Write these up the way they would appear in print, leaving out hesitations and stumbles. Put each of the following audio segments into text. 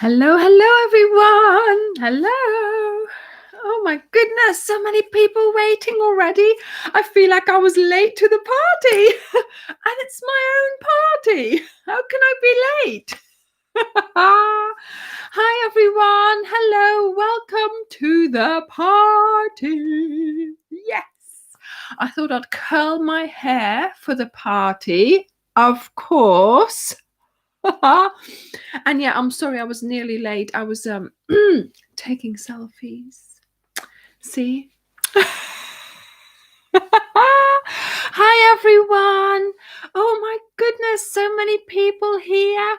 Hello, everyone. Hello. Oh my goodness, so many people waiting already. I feel like I was late to the party and it's my own party. How can I be late? Hi, everyone. Hello. Welcome to the party. Yes. I thought I'd curl my hair for the party. Of course. And yeah, I'm sorry I was nearly late. I was taking selfies. See? Hi everyone. Oh my goodness, so many people here.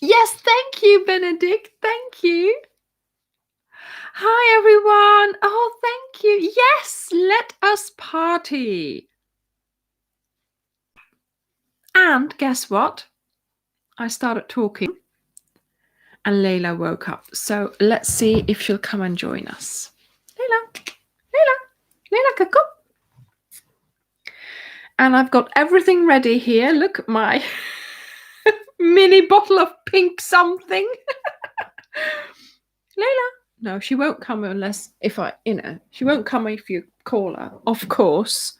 Yes, thank you, Benedict. Thank you. Hi everyone. Oh, thank you. Yes, let us party. And guess what? I started talking and Layla woke up. So let's see if she'll come and join us. Layla, come. And I've got everything ready here. Look at my mini bottle of pink something. Layla. No, she won't come unless she won't come if you call her, of course.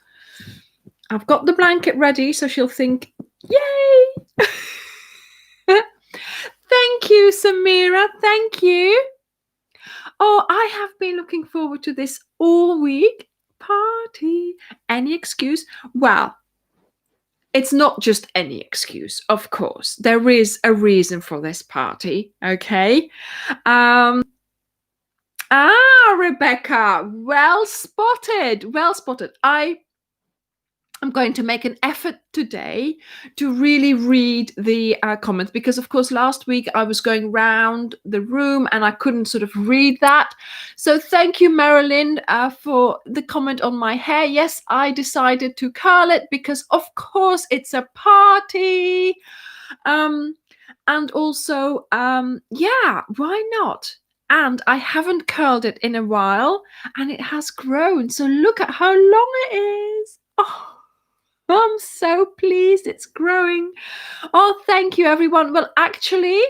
I've got the blanket ready, so she'll think, yay! Thank you, Samira. Thank you. Oh, I have been looking forward to this all week. Party. Any excuse? Well, it's not just any excuse, of course. There is a reason for this party, okay? Rebecca, well spotted. Well spotted. I'm going to make an effort today to really read the comments because, of course, last week I was going round the room and I couldn't sort of read that. So thank you, Marilyn, for the comment on my hair. Yes, I decided to curl it because, of course, it's a party. And also, yeah, why not? And I haven't curled it in a while and it has grown. So look at how long it is. Oh. I'm so pleased it's growing. Oh, thank you, everyone. Well, actually,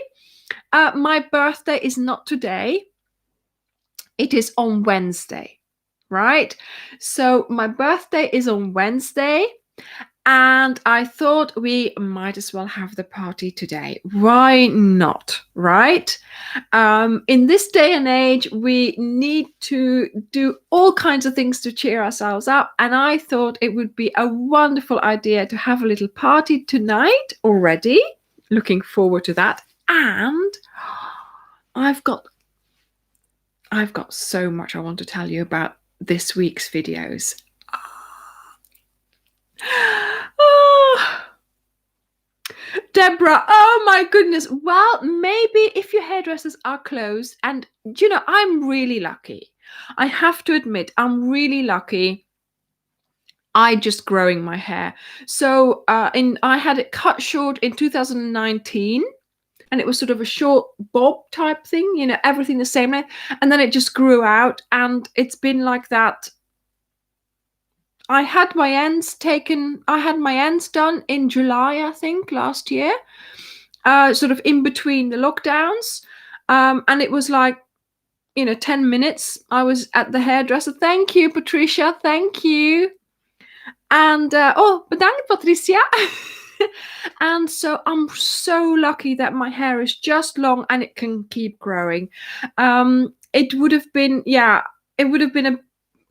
my birthday is not today. It is on Wednesday, right? So my birthday is on Wednesday. And I thought we might as well have the party today. Why not, right? In this day and age, we need to do all kinds of things to cheer ourselves up. And I thought it would be a wonderful idea to have a little party tonight already. Looking forward to that. And I've got so much I want to tell you about this week's videos. Oh, Deborah, oh my goodness. Well, maybe if your hairdressers are closed, and I'm really lucky. I have to admit, I'm really lucky. I just growing my hair. So I had it cut short in 2019, and it was sort of a short bob type thing, everything the same length, and then it just grew out, and it's been like that. I had my ends done in July, I think, last year, sort of in between the lockdowns. And it was like, 10 minutes. I was at the hairdresser. Thank you, Patricia. Thank you. And, bedankt, Patricia. And so I'm so lucky that my hair is just long and it can keep growing. It would have been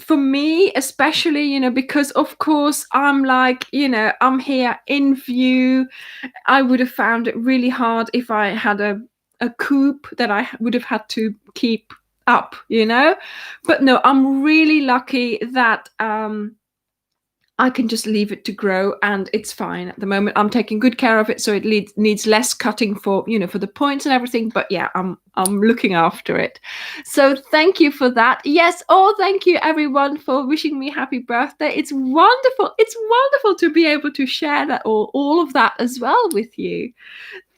for me, especially, because of course I'm like, I'm here in view. I would have found it really hard if I had a coupe that I would have had to keep up, But no, I'm really lucky that I can just leave it to grow and it's fine at the moment. I'm taking good care of it, so it needs less cutting for the points and everything. But yeah, I'm looking after it. So thank you for that. Yes. Oh, thank you everyone for wishing me happy birthday. It's wonderful. It's wonderful to be able to share that all of that as well with you.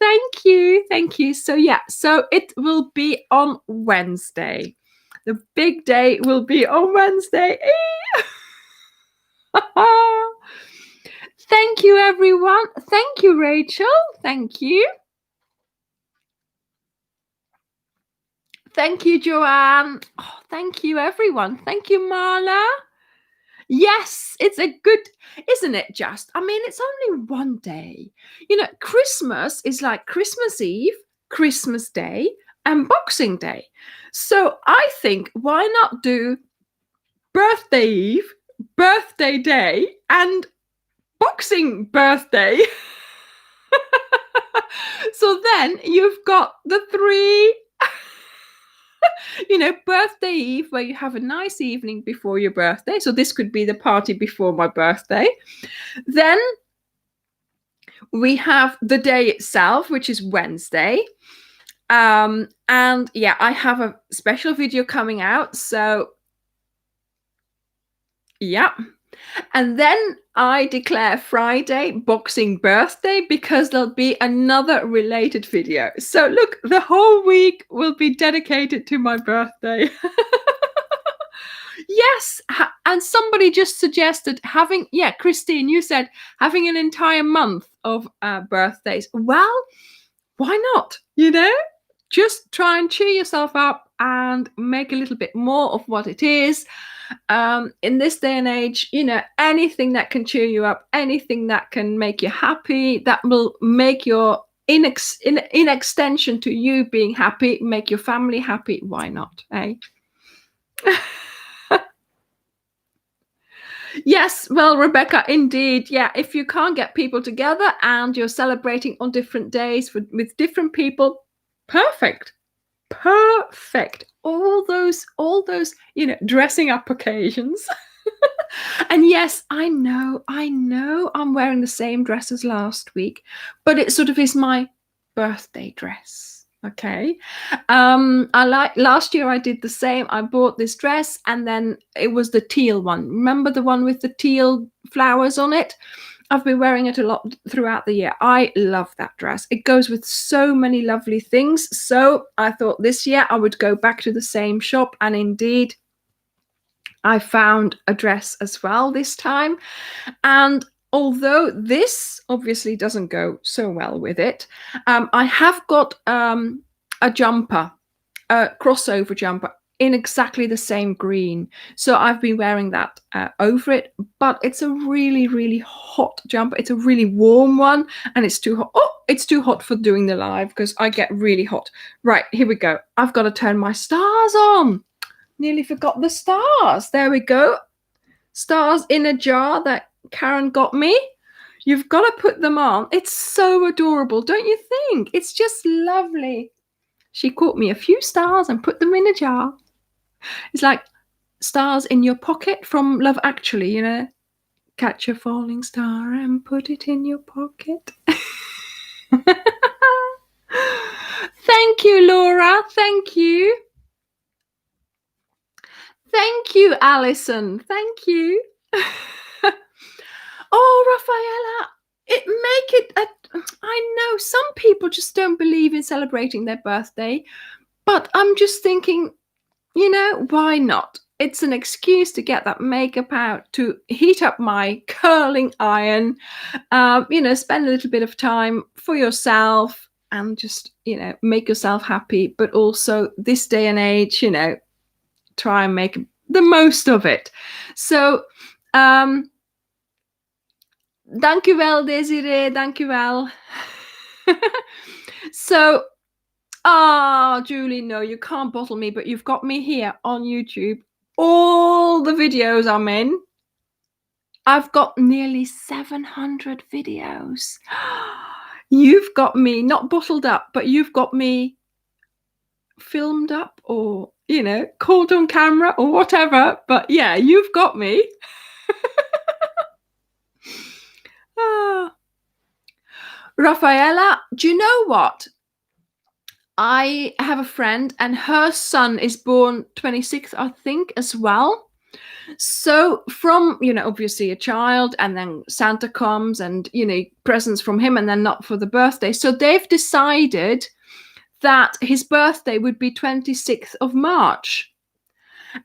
Thank you. Thank you. So yeah, so it will be on Wednesday. The big day will be on Wednesday. Thank you, everyone. Thank you, Rachel. Thank you. Thank you, Joanne. Oh, thank you, everyone. Thank you, Marla. Yes, it's a good, isn't it? Just, I mean, it's only one day. You know, Christmas is like Christmas Eve, Christmas Day, and Boxing Day. So I think, why not do birthday Eve, birthday day, and Boxing birthday? So then you've got the three, you know, birthday Eve, where you have a nice evening before your birthday. So this could be the party before my birthday. Then we have the day itself, which is Wednesday. And yeah, I have a special video coming out. So yeah. And then I declare Friday Boxing birthday, because there'll be another related video. So look, the whole week will be dedicated to my birthday. Yes. And somebody just suggested having, yeah, Christine, you said having an entire month of birthdays. Well, why not? You know, just try and cheer yourself up and make a little bit more of what it is. In this day and age, you know, anything that can cheer you up, anything that can make you happy, that will make your in extension to you being happy, make your family happy. Why not, eh? Yes, well, Rebecca, indeed. Yeah, if you can't get people together and you're celebrating on different days with different people, perfect. All those, you know, dressing up occasions. And yes, I know I'm wearing the same dress as last week, but it sort of is my birthday dress. Okay. Last year I did the same. I bought this dress, and then it was the teal one. Remember the one with the teal flowers on it? I've been wearing it a lot throughout the year. I love that dress. It goes with so many lovely things. So I thought this year I would go back to the same shop, and indeed I found a dress as well this time. And although this obviously doesn't go so well with it, I have got a jumper, a crossover jumper in exactly the same green. So I've been wearing that over it, but it's a really, really hot jumper. It's a really warm one, and it's too hot. Oh, it's too hot for doing the live because I get really hot. Right, here we go. I've got to turn my stars on. Nearly forgot the stars. There we go. Stars in a jar that Karen got me. You've got to put them on. It's so adorable, don't you think? It's just lovely. She caught me a few stars and put them in a jar. It's like stars in your pocket from Love Actually, you know. Catch a falling star and put it in your pocket. Thank you, Laura. Thank you. Thank you, Alison. Thank you. Oh, Rafaela, I know some people just don't believe in celebrating their birthday, but I'm just thinking, you know, why not? It's an excuse to get that makeup out, to heat up my curling iron, you know, spend a little bit of time for yourself and just, you know, make yourself happy. But also this day and age, you know, try and make the most of it. So, dank u wel, Desiree. Dank u wel. So, Julie, no, you can't bottle me, but you've got me here on YouTube. All the videos I'm in. I've got nearly 700 videos. You've got me not bottled up, but you've got me filmed up, or, you know, caught on camera or whatever. But yeah, you've got me. Rafaela, do you know what? I have a friend and her son is born 26th, I think, as well. So from, you know, obviously a child, and then Santa comes and, you know, presents from him, and then not for the birthday. So they've decided that his birthday would be 26th of March.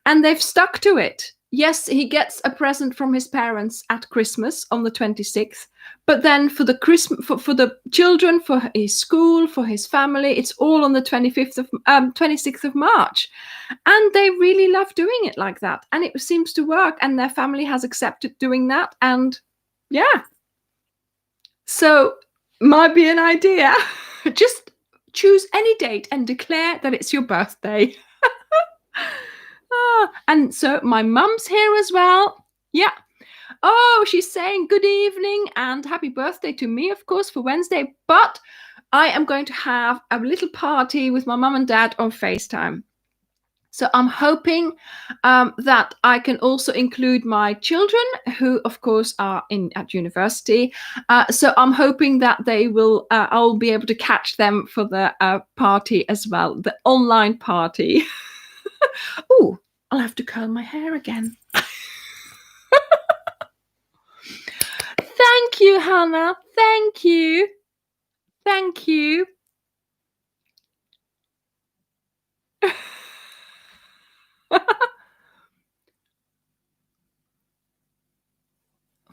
And they've stuck to it. yes, he gets a present from his parents at Christmas on the 26th. But then for the Christmas, for the children, for his school, for his family, it's all on the 26th of March. And they really love doing it like that. And it seems to work. And their family has accepted doing that. And yeah. So might be an idea. Just choose any date and declare that it's your birthday. And so my mum's here as well. Yeah. Oh, she's saying good evening and happy birthday to me, of course, for Wednesday. But I am going to have a little party with my mum and dad on FaceTime. So I'm hoping that I can also include my children, who, of course, are at university. So I'm hoping that they will. I'll be able to catch them for the party as well, the online party. Oh, I'll have to curl my hair again. Thank you, Hannah. Thank you. Thank you.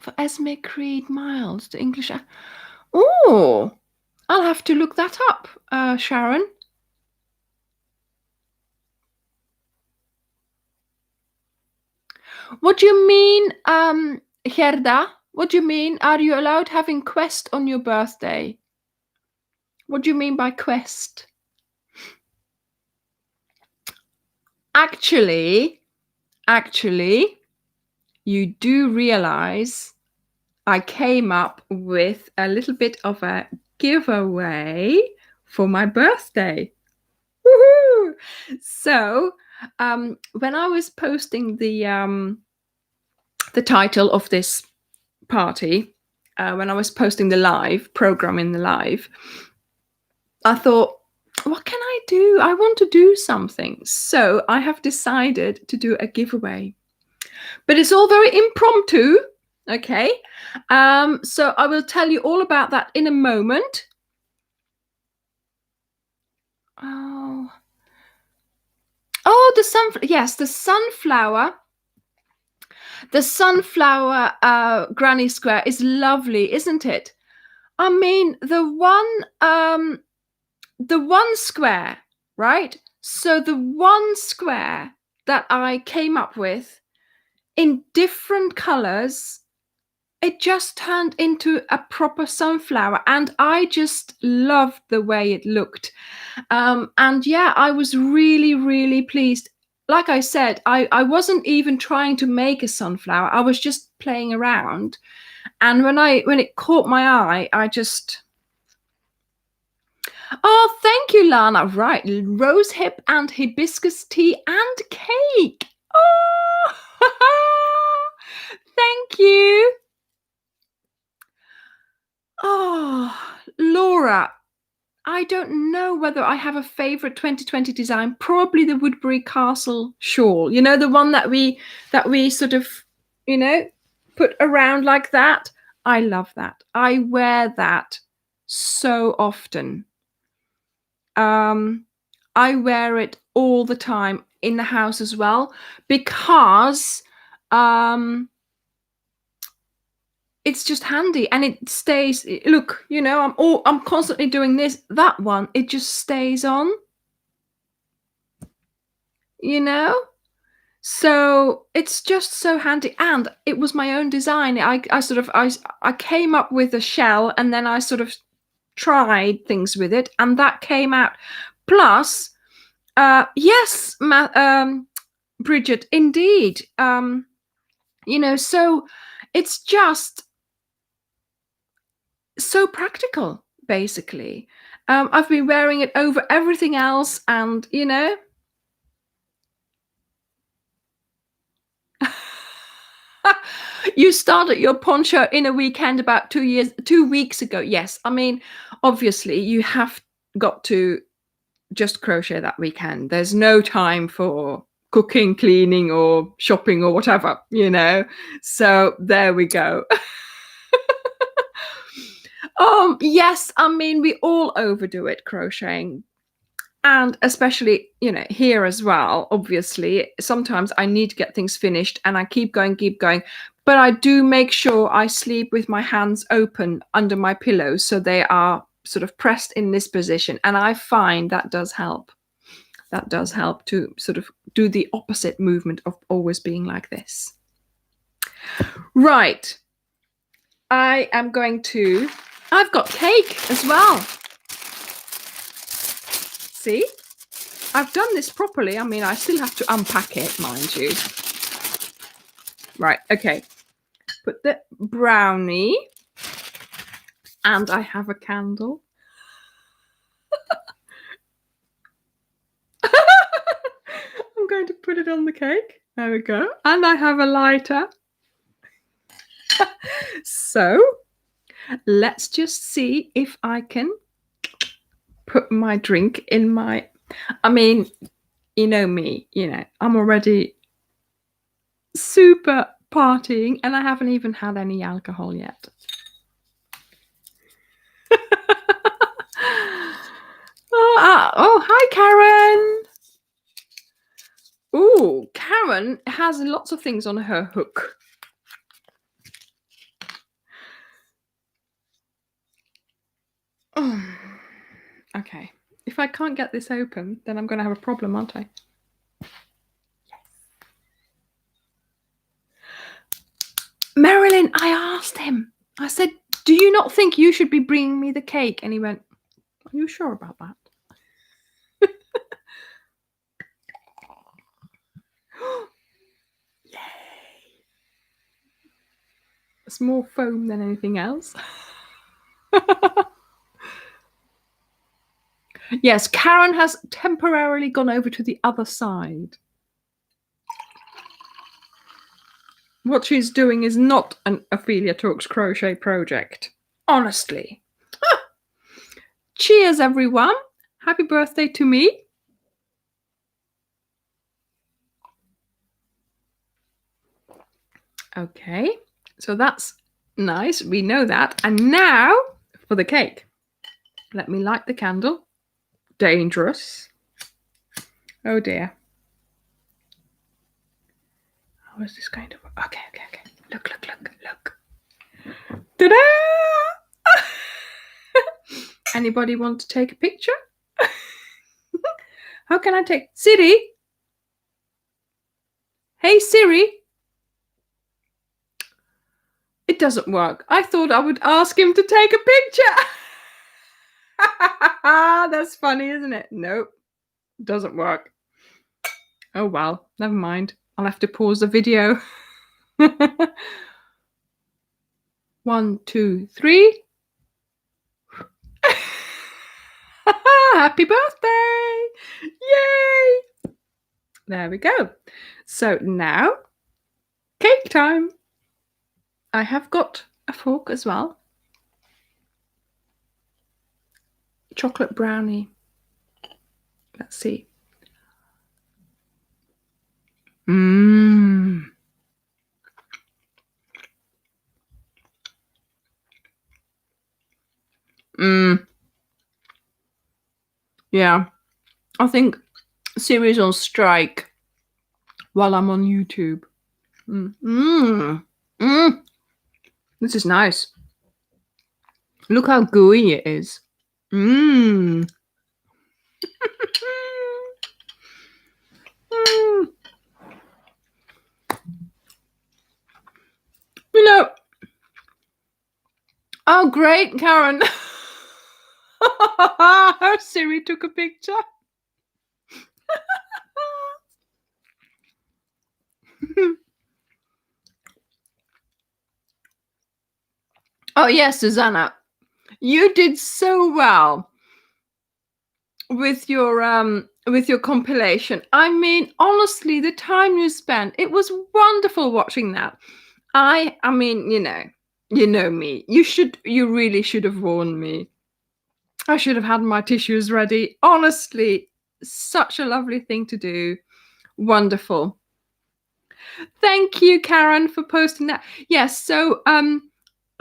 For Esme Creed Miles, the English. Oh, I'll have to look that up, Sharon. What do you mean, Gerda? What do you mean? Are you allowed having quest on your birthday? What do you mean by quest? Actually, you do realize I came up with a little bit of a giveaway for my birthday. Woohoo! So, when I was posting the title of this party, when I was posting the live program in the live, I thought, what can I do? I want to do something. So I have decided to do a giveaway. But it's all very impromptu. Okay. So I will tell you all about that in a moment. Oh, the sunflower. The sunflower granny square is lovely, isn't it? I mean, the one square, right? So the one square that I came up with in different colors, it just turned into a proper sunflower, and I just loved the way it looked. And yeah, I was really, really pleased. Like I said, I wasn't even trying to make a sunflower. I was just playing around. And when it caught my eye, I just... Oh, thank you, Lana. Right, rose hip and hibiscus tea and cake. Oh, thank you. Oh, Laura, I don't know whether I have a favorite 2020 design. Probably the Woodbury Castle shawl. You know, the one that we sort of, put around like that. I love that. I wear that so often. I wear it all the time in the house as well, because it's just handy and it stays. Look, I'm constantly doing this. That one, it just stays on. So it's just so handy, and it was my own design. I came up with a shell, and then I sort of tried things with it, and that came out. Plus, yes, Bridget, indeed. So it's just so practical, basically. I've been wearing it over everything else, and you started your poncho in a weekend about 2 weeks ago. Yes, I mean, obviously you have got to just crochet that weekend. There's no time for cooking, cleaning, or shopping, or whatever, so there we go. Yes, I mean, we all overdo it crocheting, And especially, here as well, obviously, sometimes I need to get things finished and I keep going. But I do make sure I sleep with my hands open under my pillow so they are sort of pressed in this position. And I find that does help. That does help to sort of do the opposite movement of always being like this. Right. I've got cake as well. See? I've done this properly. I mean, I still have to unpack it, mind you. Right, okay. Put the brownie. And I have a candle. I'm going to put it on the cake. There we go. And I have a lighter. So, let's just see if I can put my drink in my... I mean, you know me, I'm already super partying and I haven't even had any alcohol yet. Oh, hi, Karen. Oh, Karen has lots of things on her hook. Oh, okay. If I can't get this open, then I'm going to have a problem, aren't I? Yes. Marilyn, I asked him. I said, do you not think you should be bringing me the cake? And he went, are you sure about that? Yay. It's more foam than anything else. Yes, Karen has temporarily gone over to the other side. What she's doing is not an Ophelia Talks Crochet project. Honestly. Cheers, everyone. Happy birthday to me. Okay, so that's nice. We know that. And now for the cake. Let me light the candle. Dangerous. Oh dear. How is this going to work? Okay. Look. Ta-da! Anybody want to take a picture? How can I take... Siri? Hey, Siri? It doesn't work. I thought I would ask him to take a picture. That's funny, isn't it? Nope. Doesn't work. Oh, well. Never mind. I'll have to pause the video. 1, 2, 3. Happy birthday! Yay! There we go. So now, cake time. I have got a fork as well. Chocolate brownie. Let's see. Mmm. Yeah. I think Siri's on strike while I'm on YouTube. This is nice. Look how gooey it is. You know. Oh, great, Karen. Siri took a picture. Oh, yes, Susanna. You did so well with your compilation. I mean, honestly, the time you spent, it was wonderful watching that. I mean, you know me. You really should have warned me. I should have had my tissues ready. Honestly, such a lovely thing to do. Wonderful. Thank you, Karen, for posting that. Yes, so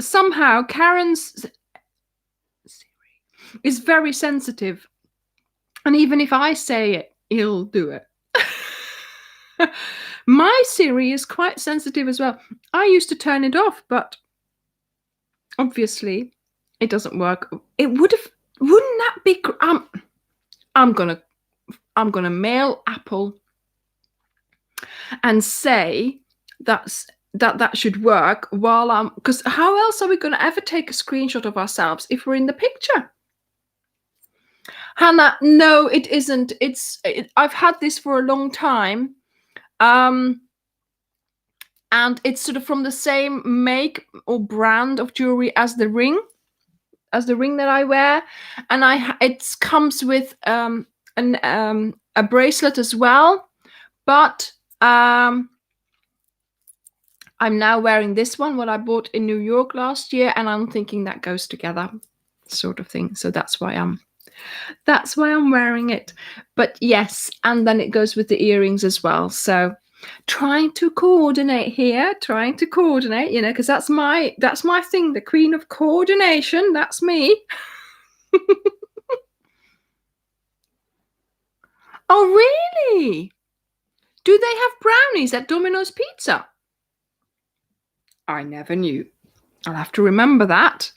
somehow Karen's is very sensitive. And even if I say it, he'll do it. My Siri is quite sensitive as well. I used to turn it off, but obviously it doesn't work. It would have, wouldn't that be I'm gonna mail Apple and say that should work while I'm, because how else are we going to ever take a screenshot of ourselves if we're in the picture? Hannah, no, it isn't. I've had this for a long time. And it's sort of from the same make or brand of jewelry as the ring that I wear, and it comes with a bracelet as well, but I'm now wearing this one, what I bought in New York last year, and I'm thinking that goes together, sort of thing. So that's why I'm wearing it. But yes, and then it goes with the earrings as well. So trying to coordinate, because that's my thing, the queen of coordination. That's me. Oh, really? Do they have brownies at Domino's Pizza? I never knew. I'll have to remember that.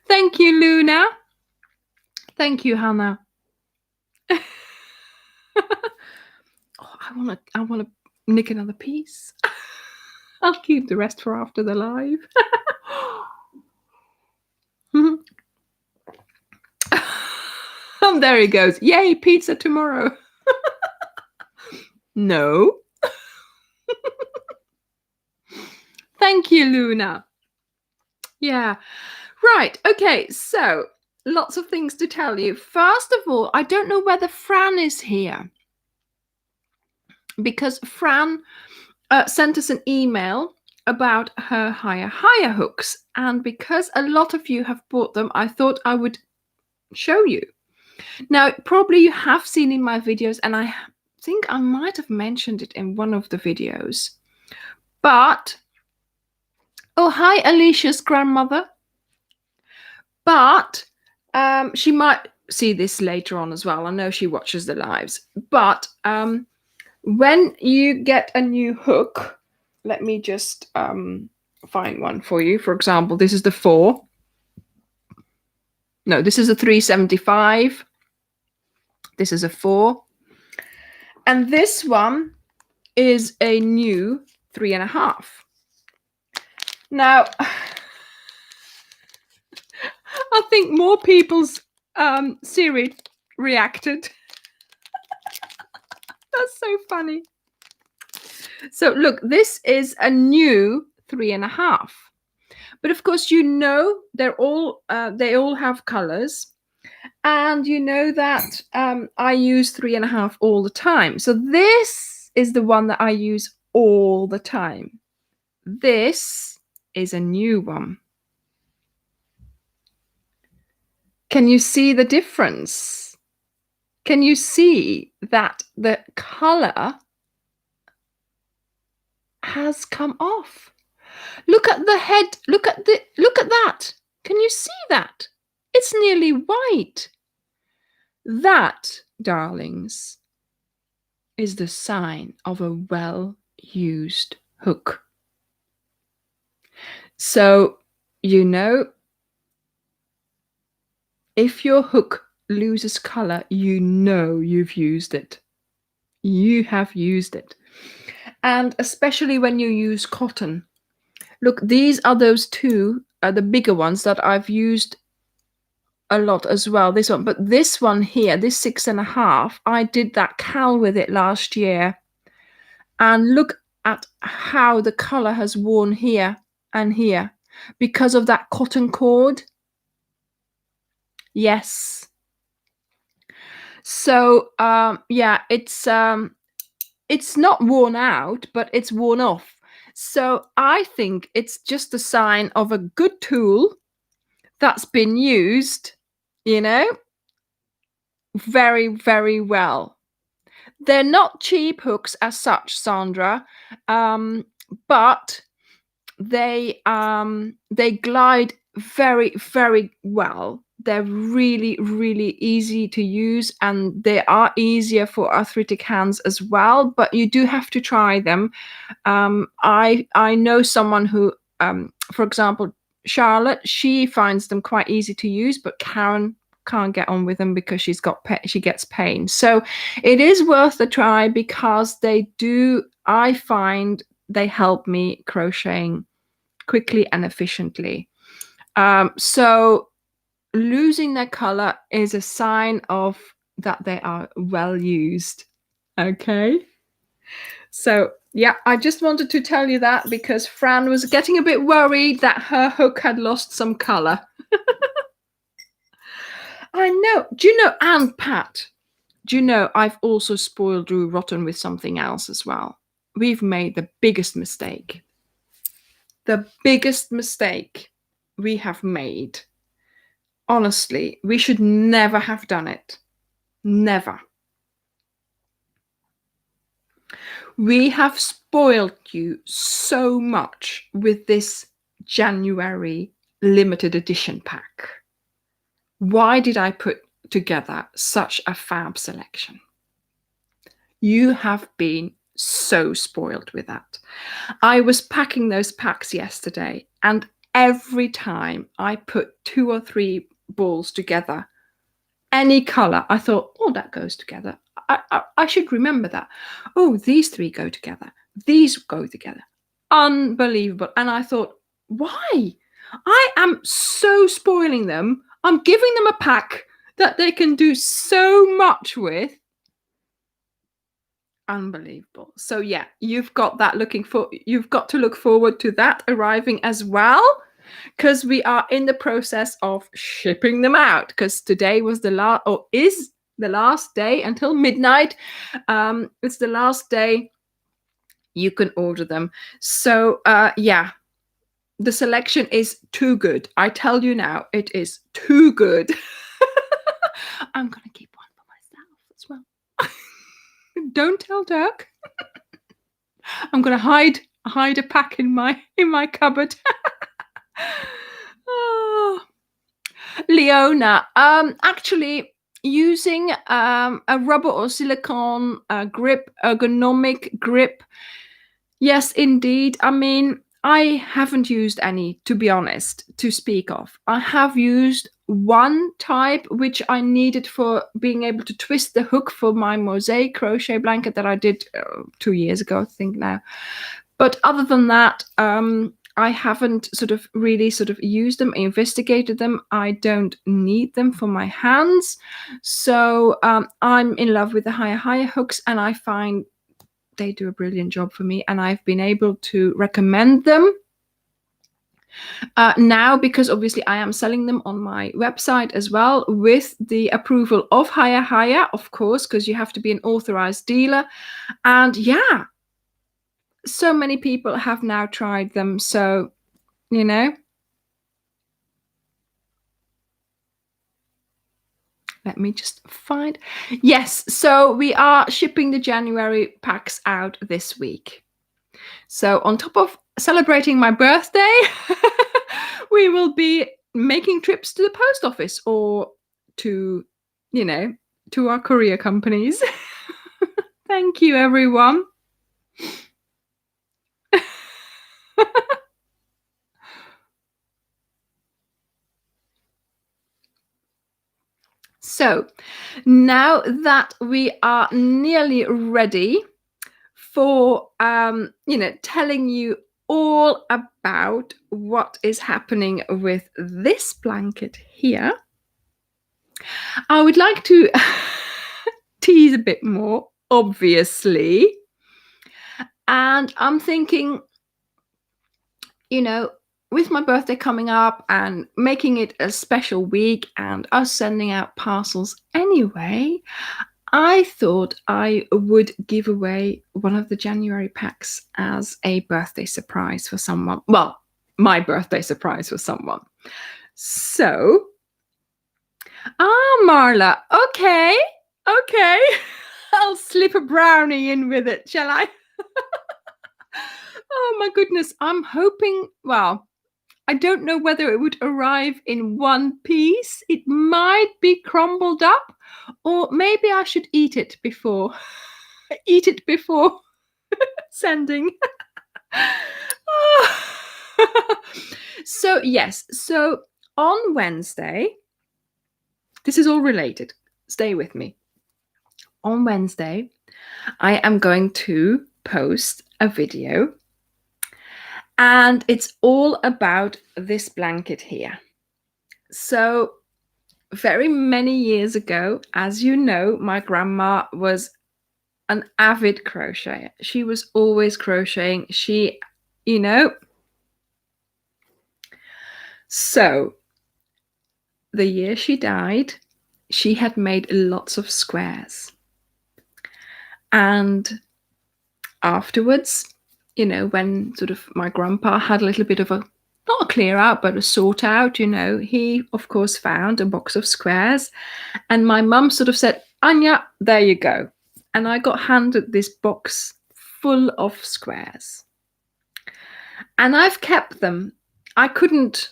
Thank you, Luna. Thank you, Hannah. I want to nick another piece. I'll keep the rest for after the live. There he goes. Yay, pizza tomorrow. No. Thank you, Luna. Yeah. Right. Okay. So lots of things to tell you. First of all, I don't know whether Fran is here, because Fran sent us an email about her higher hooks, and because a lot of you have bought them, I thought I would show you. Now, probably you have seen in my videos, and I think I might have mentioned it in one of the videos, but oh, hi, Alicia's grandmother. But she might see this later on as well. I know she watches the lives. But when you get a new hook, let me just find one for you. For example, this is the 4. No, this is a 375. This is a 4. And this one is a new 3.5. Now, I think more people's Siri reacted. That's so funny. So look, this is a new 3.5. But of course, you know, they all have colors. And you know that I use 3.5 all the time. So this is the one that I use all the time. This is a new one. Can you see the difference? Can you see that the color has come off? Look at the head. Look at that. Can you see that? It's nearly white. That, darlings, is the sign of a well-used hook. So, you know, if your hook loses color, you know you've used it. You have used it. And especially when you use cotton. Look, these are those two, the bigger ones that I've used a lot as well. This one, but this one here, this 6.5, I did that cal with it last year. And look at how the color has worn here and here because of that cotton cord. Yes. So yeah, it's not worn out, but it's worn off. So I think it's just a sign of a good tool that's been used, you know, very, very well. They're not cheap hooks as such, Sandra, but they glide very, very well. they're really, really easy to use, and they are easier for arthritic hands as well, but you do have to try them. I know someone who, for example, Charlotte, she finds them quite easy to use, but Karen can't get on with them because she gets pain. So it is worth a try, because I find they help me crocheting quickly and efficiently. So losing their color is a sign of that they are well used. Okay. So yeah, I just wanted to tell you that, because Fran was getting a bit worried that her hook had lost some color. I know. Do you know, and Pat, do you know, I've also spoiled Drew rotten with something else as well. We've made the biggest mistake. The biggest mistake we have made. Honestly, we should never have done it. Never. We have spoiled you so much with this January limited edition pack. Why did I put together such a fab selection? You have been so spoiled with that. I was packing those packs yesterday, and every time I put 2 or 3 balls together, any color, I thought, oh, that goes together. I should remember that. Oh, these 3 go together. These go together. Unbelievable. And I thought, why? I am so spoiling them. I'm giving them a pack that they can do so much with. Unbelievable. So yeah, you've got to look forward to that arriving as well, because we are in the process of shipping them out, because today was is the last day until midnight. It's the last day you can order them. So yeah, the selection is too good. I tell you now, it is too good. I'm gonna keep one for myself as well. Don't tell Dirk. I'm gonna hide a pack in my cupboard. Oh. Leona, actually using a rubber or silicone grip, ergonomic grip. Yes, indeed. I mean, I haven't used any, to be honest, to speak of. I have used one type which I needed for being able to twist the hook for my mosaic crochet blanket that I did 2 years ago, I think now. But other than that, I haven't really used them, investigated them. I don't need them for my hands. So I'm in love with the higher hooks, and I find they do a brilliant job for me, and I've been able to recommend them now, because obviously I am selling them on my website as well, with the approval of Higher, of course, because you have to be an authorized dealer. And yeah, so many people have now tried them. So, you know, let me just find. Yes, so we are shipping the January packs out this week. So on top of celebrating my birthday, we will be making trips to the post office or to, to our courier companies. Thank you, everyone. So now that we are nearly ready for, telling you all about what is happening with this blanket here, I would like to tease a bit more, obviously. And I'm thinking, with my birthday coming up and making it a special week and us sending out parcels anyway, I thought I would give away one of the January packs as a birthday surprise for someone. Well, my birthday surprise for someone. So, Marla, okay. I'll slip a brownie in with it, shall I? Oh my goodness, I'm hoping, well, I don't know whether it would arrive in one piece. It might be crumbled up, or maybe I should eat it before sending. So yes, so on Wednesday, this is all related. Stay with me. On Wednesday, I am going to post a video, and it's all about this blanket here. So very many years ago, as you know, my grandma was an avid crocheter. She was always crocheting. She, you know. So the year she died, she had made lots of squares. And afterwards, you know, when sort of my grandpa had a little bit of a, not a clear out, but a sort out, you know, he, of course, found a box of squares. And my mum sort of said, Anja, there you go. And I got handed this box full of squares. And I've kept them. I couldn't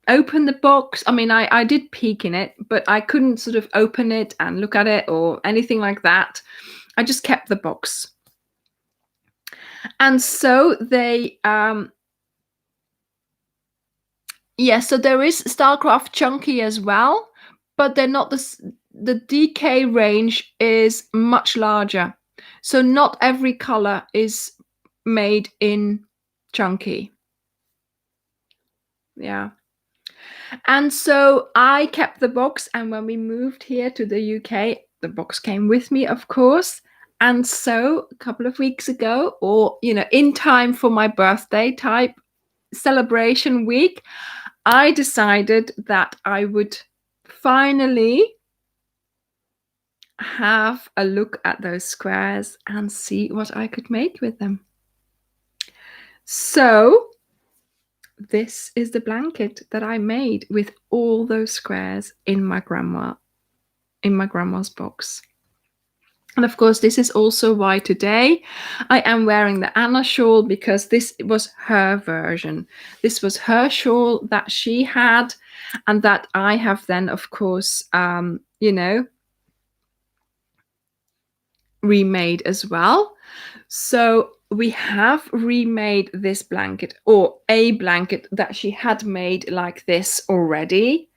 open the box. I mean, I did peek in it, but I couldn't sort of open it and look at it or anything like that. I just kept the box. And so they, so there is Starcraft Chunky as well, but they're not the DK range is much larger. So not every color is made in Chunky. Yeah. And so I kept the box, and when we moved here to the UK, the box came with me, of course. And so a couple of weeks ago, or, you know, in time for my birthday type celebration week, I decided that I would finally have a look at those squares and see what I could make with them. So this is the blanket that I made with all those squares in my grandma's box. And of course, this is also why today I am wearing the Anna shawl, because this was her version. This was her shawl that she had, and that I have then, of course, you know, remade as well. So we have remade this blanket, or a blanket that she had made like this already.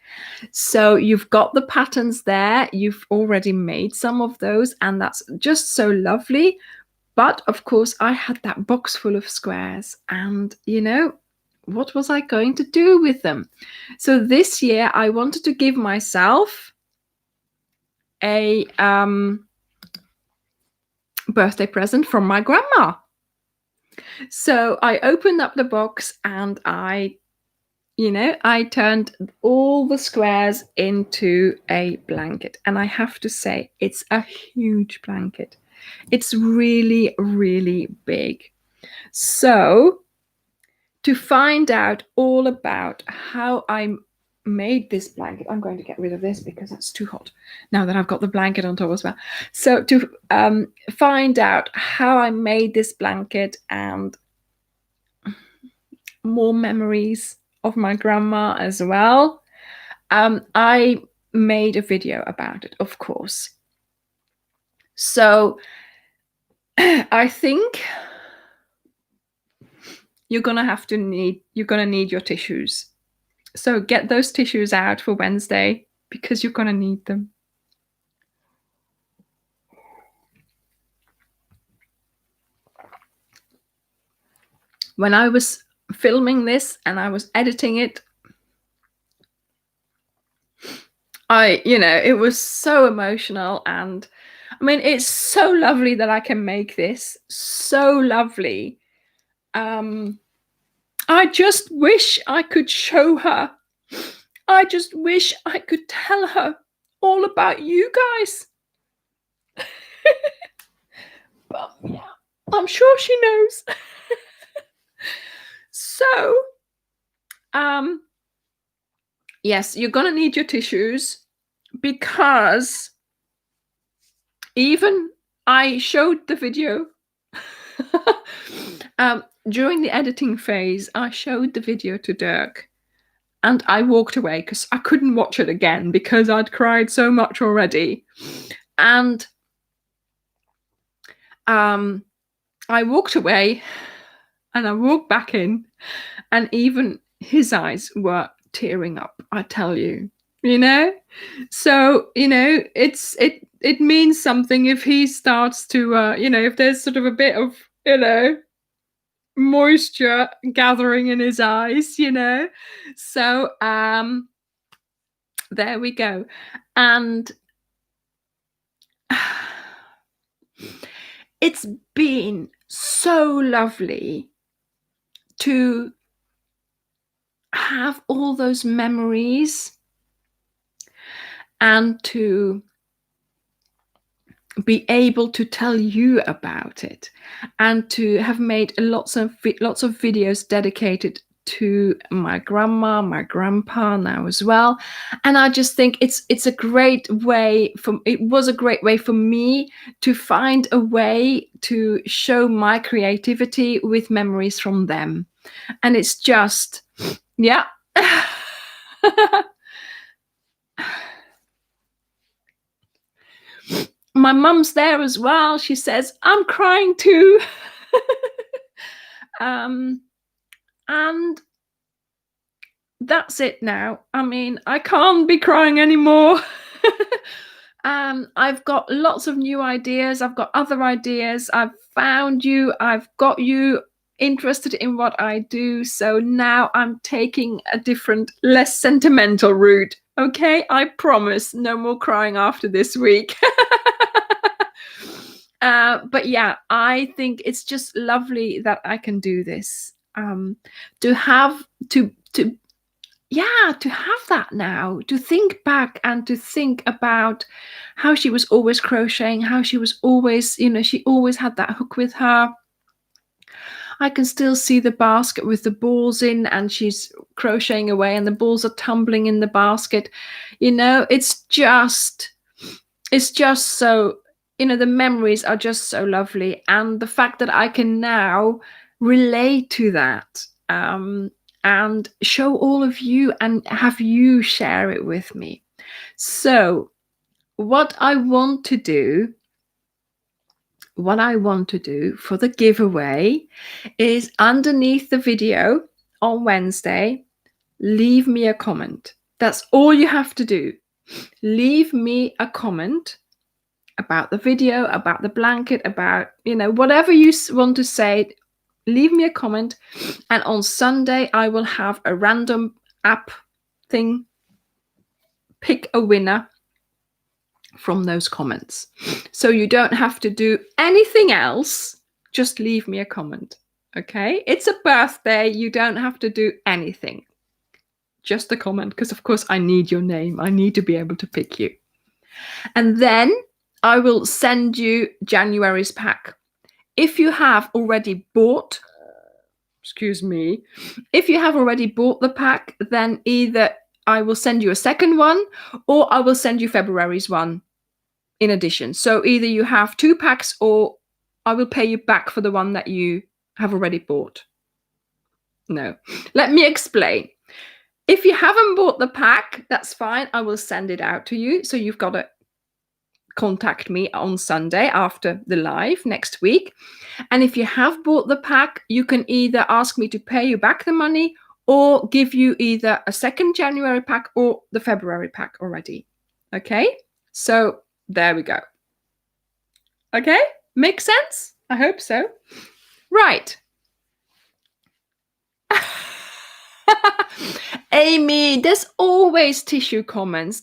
So you've got the patterns there. You've already made some of those, and that's just so lovely. But of course, I had that box full of squares, and you know, what was I going to do with them? So this year I wanted to give myself a birthday present from my grandma. So I opened up the box, and I turned all the squares into a blanket. And I have to say, it's a huge blanket. It's really, really big. So to find out all about how I made this blanket, I'm going to get rid of this because it's too hot now that I've got the blanket on top as well. So to find out how I made this blanket and more memories of my grandma as well, I made a video about it, of course. So I think you're gonna need your tissues. So get those tissues out for Wednesday, because you're gonna need them. When I was filming this and I was editing it, it was so emotional. And I mean, it's so lovely that I can make this. So lovely. I just wish I could show her. I just wish I could tell her all about you guys. But yeah, I'm sure she knows. So, yes, you're gonna need your tissues, because even I showed the video. during the editing phase, I showed the video to Dirk and I walked away because I couldn't watch it again because I'd cried so much already. And I walked away and I walked back in, and even his eyes were tearing up, I tell you, So, it means something if he starts to, if there's sort of a bit of, moisture gathering in his eyes, So, there we go. And it's been so lovely to have all those memories and to be able to tell you about it, and to have made lots of videos dedicated to my grandma, my grandpa now as well. And I just think it's a great way it was a great way for me to find a way to show my creativity with memories from them. And it's just, yeah. My mum's there as well. She says, I'm crying too. And that's it now. I mean, I can't be crying anymore. I've got lots of new ideas. I've got other ideas. I've found you. I've got you interested in what I do. So now I'm taking a different, less sentimental route. Okay, I promise no more crying after this week. But yeah, I think it's just lovely that I can do this. To have that now, to think back and to think about how she was always crocheting, how she was always, she always had that hook with her. I can still see the basket with the balls in, and she's crocheting away and the balls are tumbling in the basket. It's just so, the memories are just so lovely. And the fact that I can now relate to that, and show all of you and have you share it with me. So what I want to do for the giveaway is, underneath the video on Wednesday, leave me a comment. That's all you have to do. Leave me a comment about the video, about the blanket, about, whatever you want to say. Leave me a comment, and on Sunday I will have a random app thing, pick a winner from those comments. So you don't have to do anything else, just leave me a comment. Okay, it's a birthday, you don't have to do anything, just a comment, because of course I need your name. I need to be able to pick you, and then I will send you January's pack. If you have already bought the pack, then either I will send you a second one, or I will send you February's one in addition. So either you have 2 packs, or I will pay you back for the one that you have already bought. No, let me explain. If you haven't bought the pack, that's fine. I will send it out to you. So you've got to contact me on Sunday after the live next week. And if you have bought the pack, you can either ask me to pay you back the money, or give you either a second January pack or the February pack already. Okay, so there we go. Okay, makes sense? I hope so. Right. Amy, there's always tissue comments.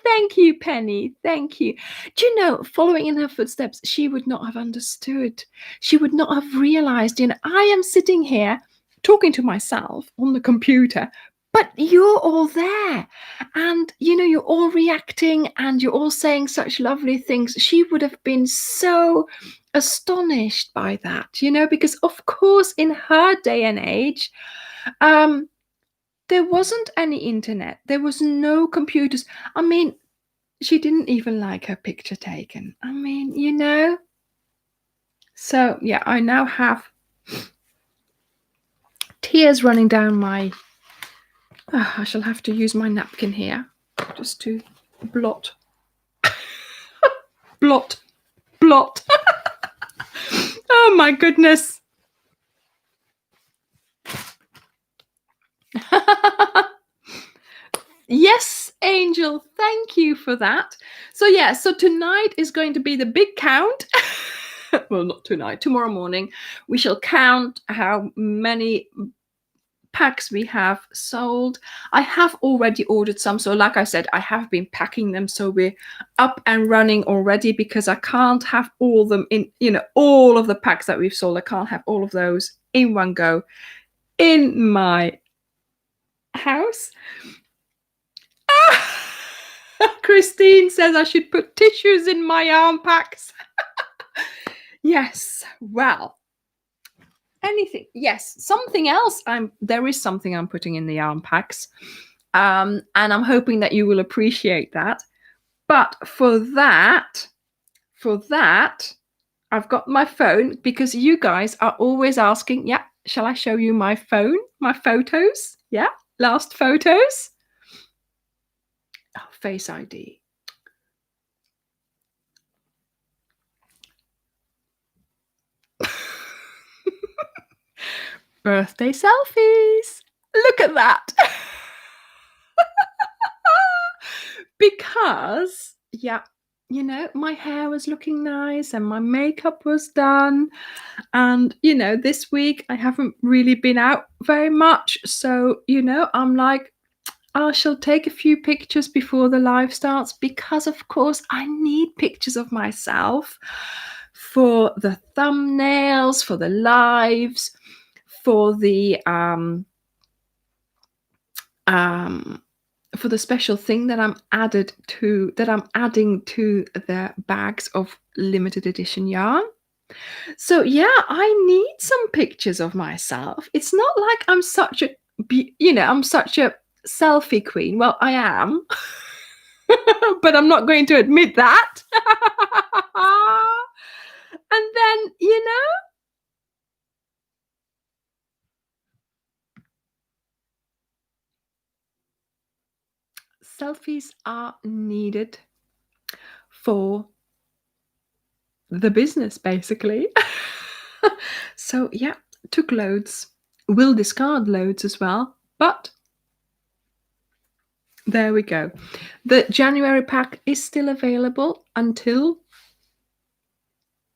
Thank you, Penny. Thank you. Do you know, following in her footsteps, she would not have understood. She would not have realized, I am sitting here talking to myself on the computer, but you're all there, and, you're all reacting, and you're all saying such lovely things. She would have been so astonished by that, because of course in her day and age, there wasn't any internet. There was no computers. I mean, she didn't even like her picture taken. I mean, So yeah, I now have tears running down my... I shall have to use my napkin here just to blot. blot. Oh my goodness. Yes, Angel, thank you for that. So yeah, so tonight is going to be the big count. Well, not tonight, tomorrow morning we shall count how many packs we have sold. I have already ordered some, so like I said, I have been packing them, so we're up and running already, because I can't have all them in, all of the packs that we've sold, I can't have all of those in one go in my house. Christine says I should put tissues in my arm packs. Yes, well, anything. Yes, something else. There is something I'm putting in the arm packs, and I'm hoping that you will appreciate that. But for that, I've got my phone, because you guys are always asking, yeah, shall I show you my phone, my photos? Yeah, last photos. Oh, Face ID. Birthday selfies. Look at that. Because, yeah, my hair was looking nice and my makeup was done. And, this week I haven't really been out very much. So, I'm like, I shall take a few pictures before the live starts, because, of course, I need pictures of myself for the thumbnails, for the lives, for the for the special thing that I'm adding to the bags of limited edition yarn. So yeah, I need some pictures of myself. It's not like I'm such a selfie queen. Well, I am, but I'm not going to admit that. And then, selfies are needed for the business, basically. So yeah, took loads, will discard loads as well, but there we go. The January pack is still available until,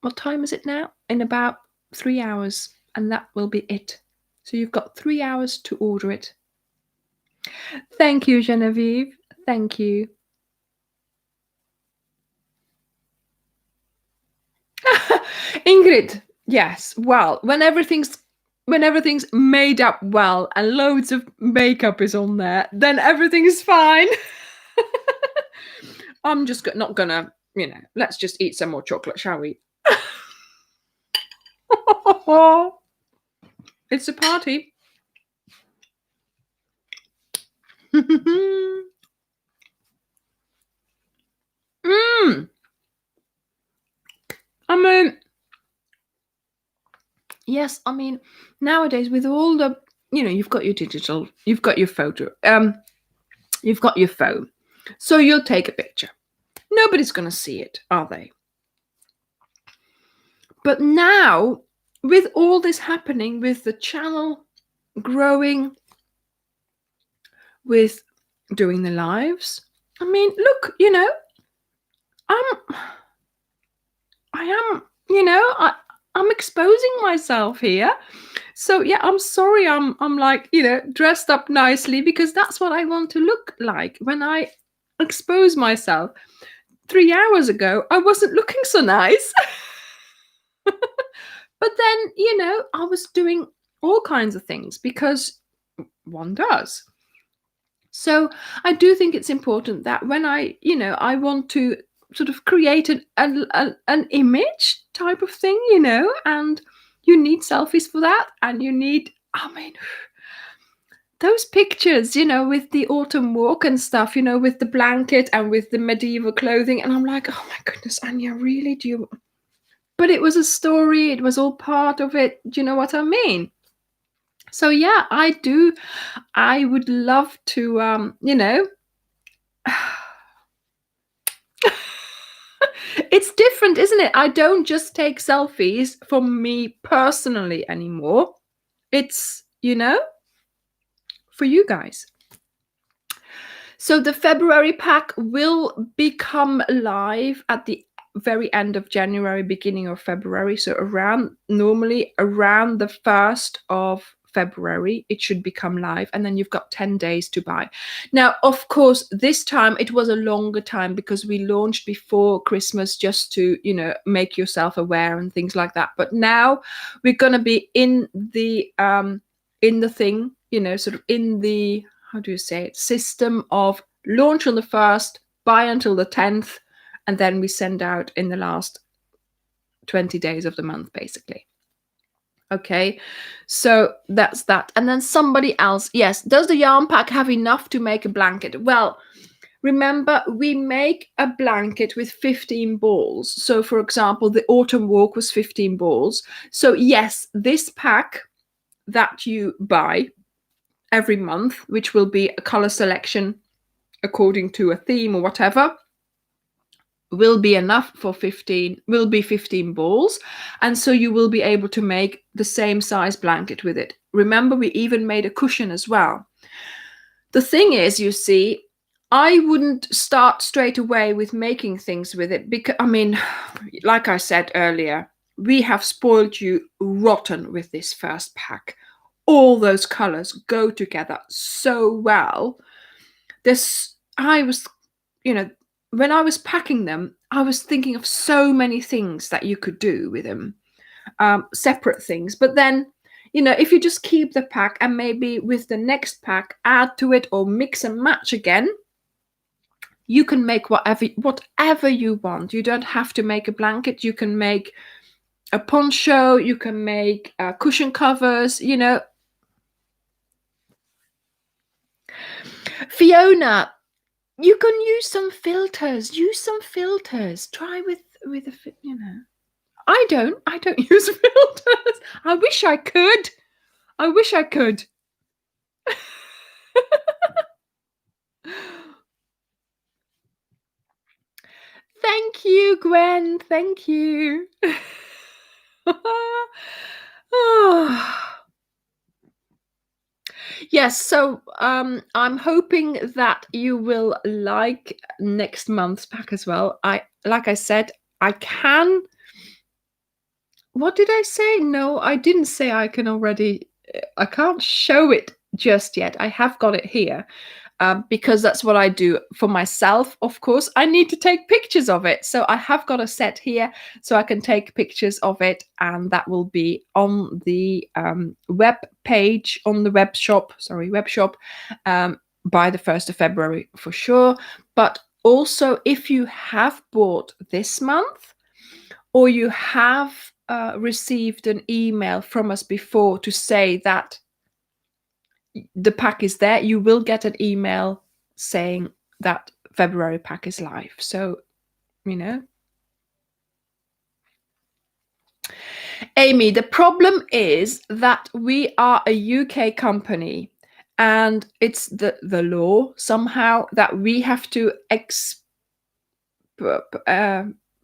what time is it now? In about 3 hours, and that will be it. So you've got 3 hours to order it. Thank you, Genevieve. Thank you. Ingrid, yes. Well, when everything's made up well and loads of makeup is on there, then everything is fine. I'm just not gonna, let's just eat some more chocolate, shall we? It's a party. I mean, yes, I mean, nowadays with all the, you've got your digital, you've got your photo, you've got your phone. So you'll take a picture. Nobody's going to see it, are they? But now, with all this happening, with the channel growing, with doing the lives, I mean, look, I'm exposing myself here. So yeah, I'm sorry, I'm like, dressed up nicely, because that's what I want to look like when I expose myself. 3 hours ago, I wasn't looking so nice. But then, I was doing all kinds of things, because one does. So I do think it's important that when I want to sort of create an image type of thing, and you need selfies for that, and you need, those pictures, with the autumn walk and stuff, with the blanket and with the medieval clothing, and I'm like, oh my goodness, Anja, really, do but it was a story. It was all part of it. Do you know what I mean? So yeah, I do. I would love to, it's different, isn't it? I don't just take selfies for me personally anymore. It's, for you guys. So the February pack will become live at the very end of January, beginning of February. So normally around the 1st of February, it should become live, and then you've got 10 days to buy. Now, of course, this time it was a longer time because we launched before Christmas, just to, make yourself aware and things like that. But now we're going to be in the thing, sort of in the, how do you say it, system of launch on the 1st, buy until the 10th, and then we send out in the last 20 days of the month, basically. Okay, so that's that. And then somebody else, yes, does the yarn pack have enough to make a blanket? Well, remember, we make a blanket with 15 balls. So for example, the autumn walk was 15 balls. So yes, this pack that you buy every month, which will be a color selection according to a theme or whatever, will be enough for 15 balls, and so you will be able to make the same size blanket with it. Remember, we even made a cushion as well. The thing is, you see, I wouldn't start straight away with making things with it, because like I said earlier, we have spoiled you rotten with this first pack. All those colors go together so well. When I was packing them, I was thinking of so many things that you could do with them, separate things. But then, if you just keep the pack and maybe with the next pack add to it or mix and match again, you can make whatever you want. You don't have to make a blanket. You can make a poncho. You can make cushion covers, Fiona, you can use some filters. Try with a. I don't use filters. I wish I could. Thank you, Gwen. Thank you. Yes, so I'm hoping that you will like next month's pack as well. Like I said, I can. What did I say? No, I didn't say I can already. I can't show it just yet. I have got it here. Because that's what I do for myself, of course. I need to take pictures of it. So I have got a set here so I can take pictures of it, and that will be on the web page, on the web shop by the 1st of February for sure. But also, if you have bought this month, or you have received an email from us before to say that the pack is there, you will get an email saying that February pack is live. So, Amy, the problem is that we are a UK company, and it's the law somehow that we have to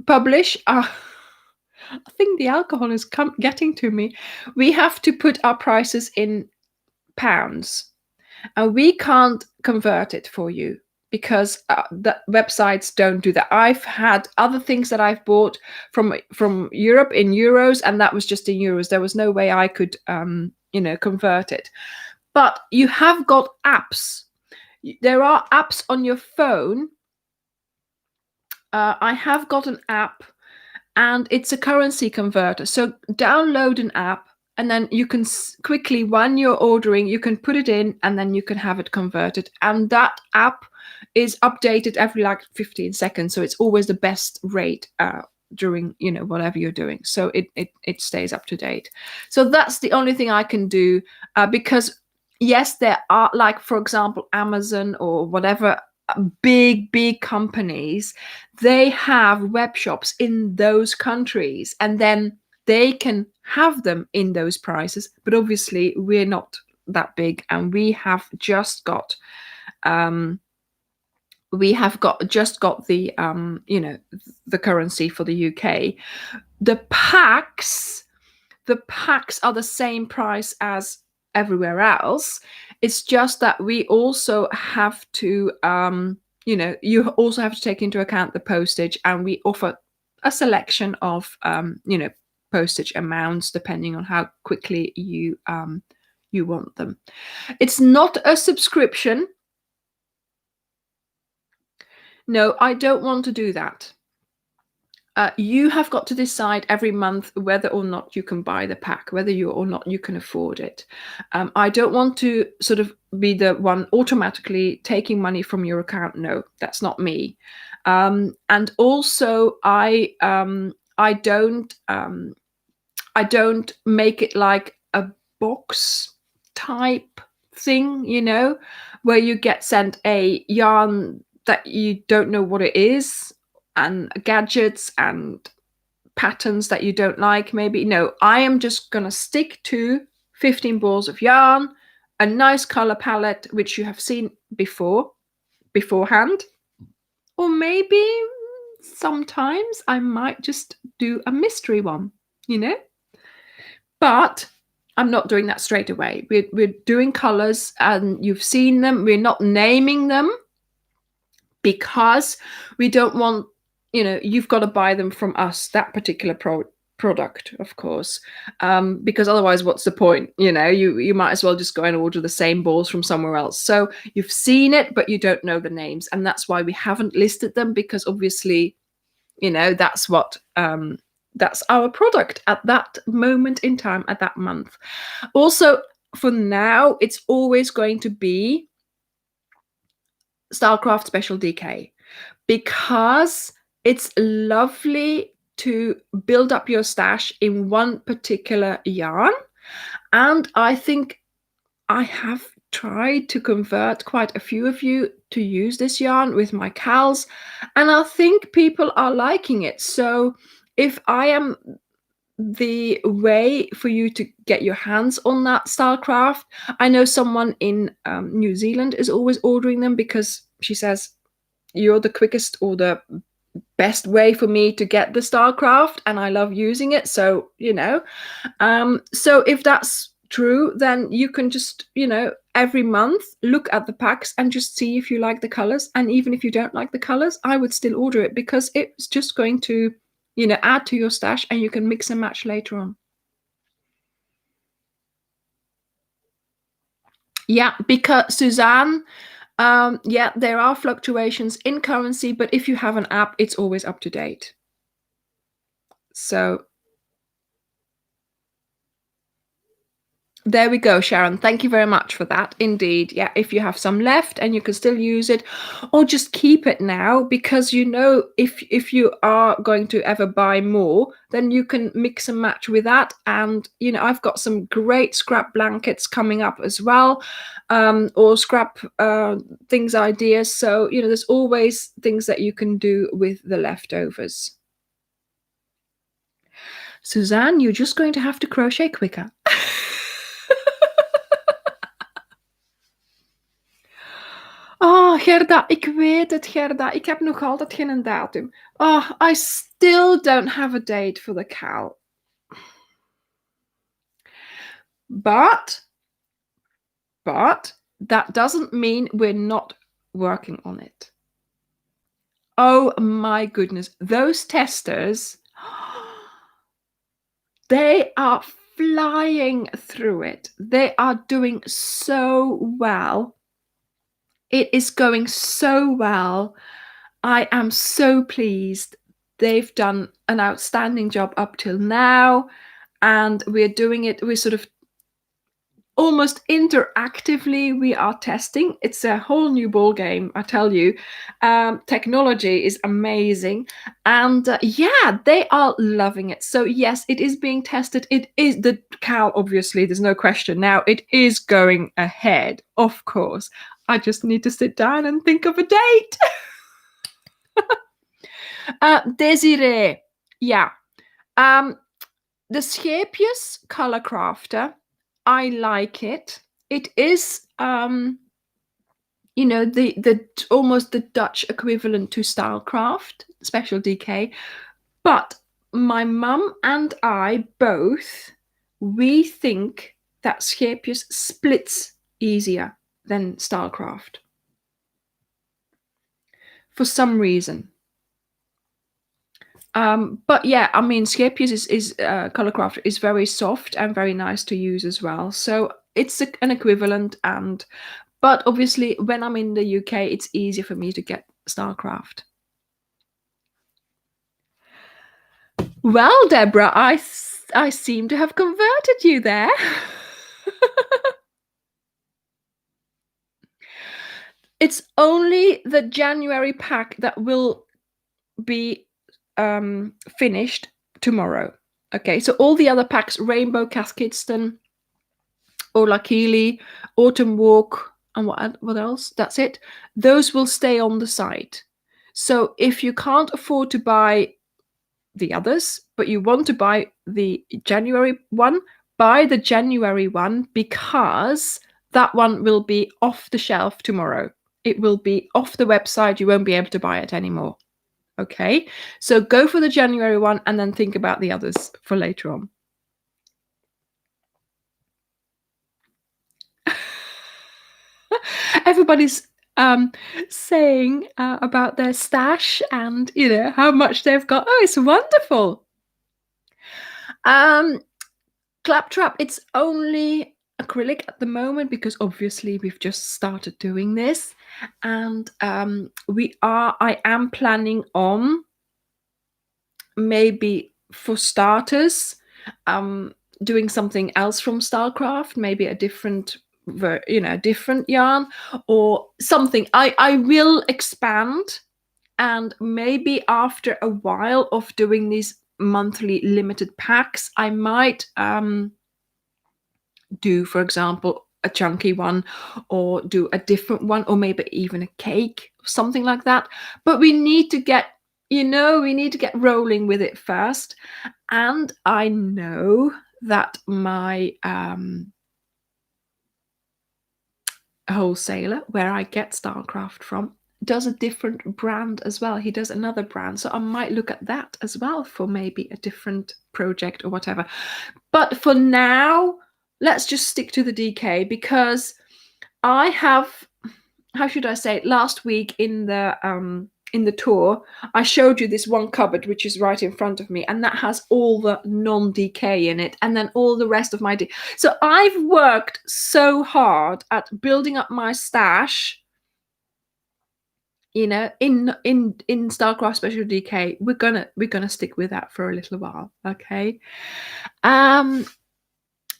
publish. I think the alcohol is getting to me. We have to put our prices in pounds, and we can't convert it for you because the websites don't do that. I've had other things that I've bought from Europe in euros, and that was just in euros. There was no way I could convert it. But you have got apps. There are apps on your phone. I have got an app, and it's a currency converter. So download an app, and then you can quickly, when you're ordering, you can put it in, and then you can have it converted. And that app is updated every 15 seconds. So it's always the best rate during, whatever you're doing. So it stays up to date. So that's the only thing I can do, because yes, there are, for example, Amazon or whatever big companies, they have web shops in those countries, and then they can have them in those prices. But obviously we're not that big, and we have just got the the currency for the UK. The packs are the same price as everywhere else. It's just that we also have to you also have to take into account the postage, and we offer a selection of postage amounts depending on how quickly you want them. It's not a subscription. No, I don't want to do that. You have got to decide every month whether or not you can buy the pack, whether you or not you can afford it. I don't want to sort of be the one automatically taking money from your account. No, that's not me. And also, I don't make it like a box type thing, where you get sent a yarn that you don't know what it is, and gadgets and patterns that you don't like, maybe. No, I am just gonna stick to 15 balls of yarn, a nice color palette, which you have seen beforehand, or maybe sometimes I might just do a mystery one, but I'm not doing that straight away. We're doing colors, and you've seen them. We're not naming them because we don't want, you've got to buy them from us, that particular product, of course, because otherwise what's the point? You might as well just go and order the same balls from somewhere else. So you've seen it, but you don't know the names, and that's why we haven't listed them, because obviously that's what that's our product at that moment in time, at that month. Also, for now, it's always going to be Stylecraft Special DK, because it's lovely to build up your stash in one particular yarn. And I think I have tried to convert quite a few of you to use this yarn with my cals, and I think people are liking it. So if I am the way for you to get your hands on that Stylecraft, I know someone in New Zealand is always ordering them, because she says you're the quickest or the best way for me to get the Stylecraft, and I love using it. So so if that's true, then you can just every month look at the packs and just see if you like the colors. And even if you don't like the colors, I would still order it, because it's just going to add to your stash, and you can mix and match later on. Yeah, because Suzanne, yeah, there are fluctuations in currency, but if you have an app, it's always up to date. So there we go, Sharon. Thank you very much for that. Indeed. Yeah, if you have some left and you can still use it, or just keep it now, because if you are going to ever buy more, then you can mix and match with that. And I've got some great scrap blankets coming up as well, or scrap things ideas. So there's always things that you can do with the leftovers. Suzanne, you're just going to have to crochet quicker. Oh, Gerda, ik weet het, Gerda. Ik heb nog altijd geen datum. Oh, I still don't have a date for the cal. But that doesn't mean we're not working on it. Oh my goodness, those testers, they are flying through it. They are doing so well. It is going so well. I am so pleased. They've done an outstanding job up till now, and we're doing it. We're sort of almost interactively, we are testing. It's a whole new ball game, I tell you. Technology is amazing, and yeah, they are loving it. So yes, it is being tested. It is the cal, obviously, there's no question now. It is going ahead, of course. I just need to sit down and think of a date. Desiree, yeah. The Scheepjes Color Crafter, I like it. It is, the almost the Dutch equivalent to Stylecraft, Special DK. But my mum and I both, we think that Scheepjes splits easier than Stylecraft. For some reason. But yeah, I mean, Scheepjes is Colorcraft is very soft and very nice to use as well. So it's an equivalent, but obviously when I'm in the UK, it's easier for me to get Starcraft. Well, Deborah, I seem to have converted you there. It's only the January pack that will be finished tomorrow. Okay, so all the other packs, Rainbow Cascadeston, Orlakili, Autumn Walk, and what else? That's it. Those will stay on the site. So if you can't afford to buy the others, but you want to buy the January one, buy the January one, because that one will be off the shelf tomorrow. It will be off the website. You won't be able to buy it anymore. Okay, so go for the January one and then think about the others for later on. Everybody's saying about their stash and how much they've got. Oh, it's wonderful. Claptrap, it's only acrylic at the moment because obviously we've just started doing this, and I am planning on, maybe for starters, doing something else from Stylecraft, maybe a different different yarn or something. I will expand, and maybe after a while of doing these monthly limited packs, I might do, for example, a chunky one, or do a different one, or maybe even a cake, something like that. But we need to get rolling with it first. And I know that my wholesaler, where I get Stylecraft from, does a different brand as well. He does another brand, so I might look at that as well for maybe a different project or whatever. But for now, let's just stick to the DK, because I have, how should I say it, last week in the tour, I showed you this one cupboard which is right in front of me, and that has all the non-DK in it, and then all the rest of my so I've worked so hard at building up my stash, in Starcraft Special DK. We're gonna stick with that for a little while, okay?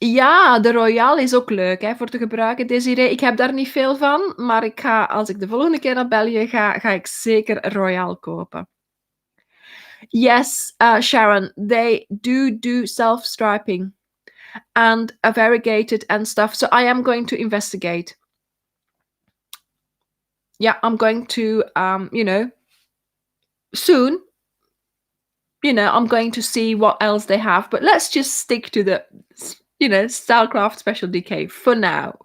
Ja, de Royal is ook leuk voor te gebruiken, Desiree. Ik heb daar niet veel van, maar als ik de volgende keer naar België ga ik zeker Royal kopen. Yes, Sharon, they do self-striping and variegated and stuff. So I am going to investigate. Yeah, I'm going to, soon, I'm going to see what else they have. But let's just stick to the, Stylecraft Special DK for now.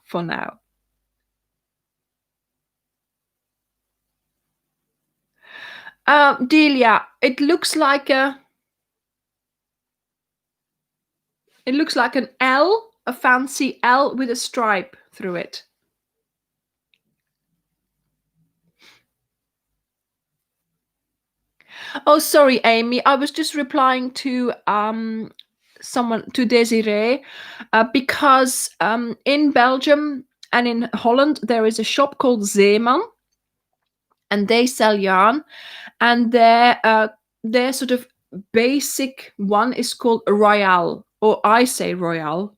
Delia, it looks like an L, a fancy L with a stripe through it. Oh, sorry, Amy. I was just replying to to Desiree, because in Belgium and in Holland there is a shop called Zeeman, and they sell yarn, and their sort of basic one is called Royal, or I say Royal.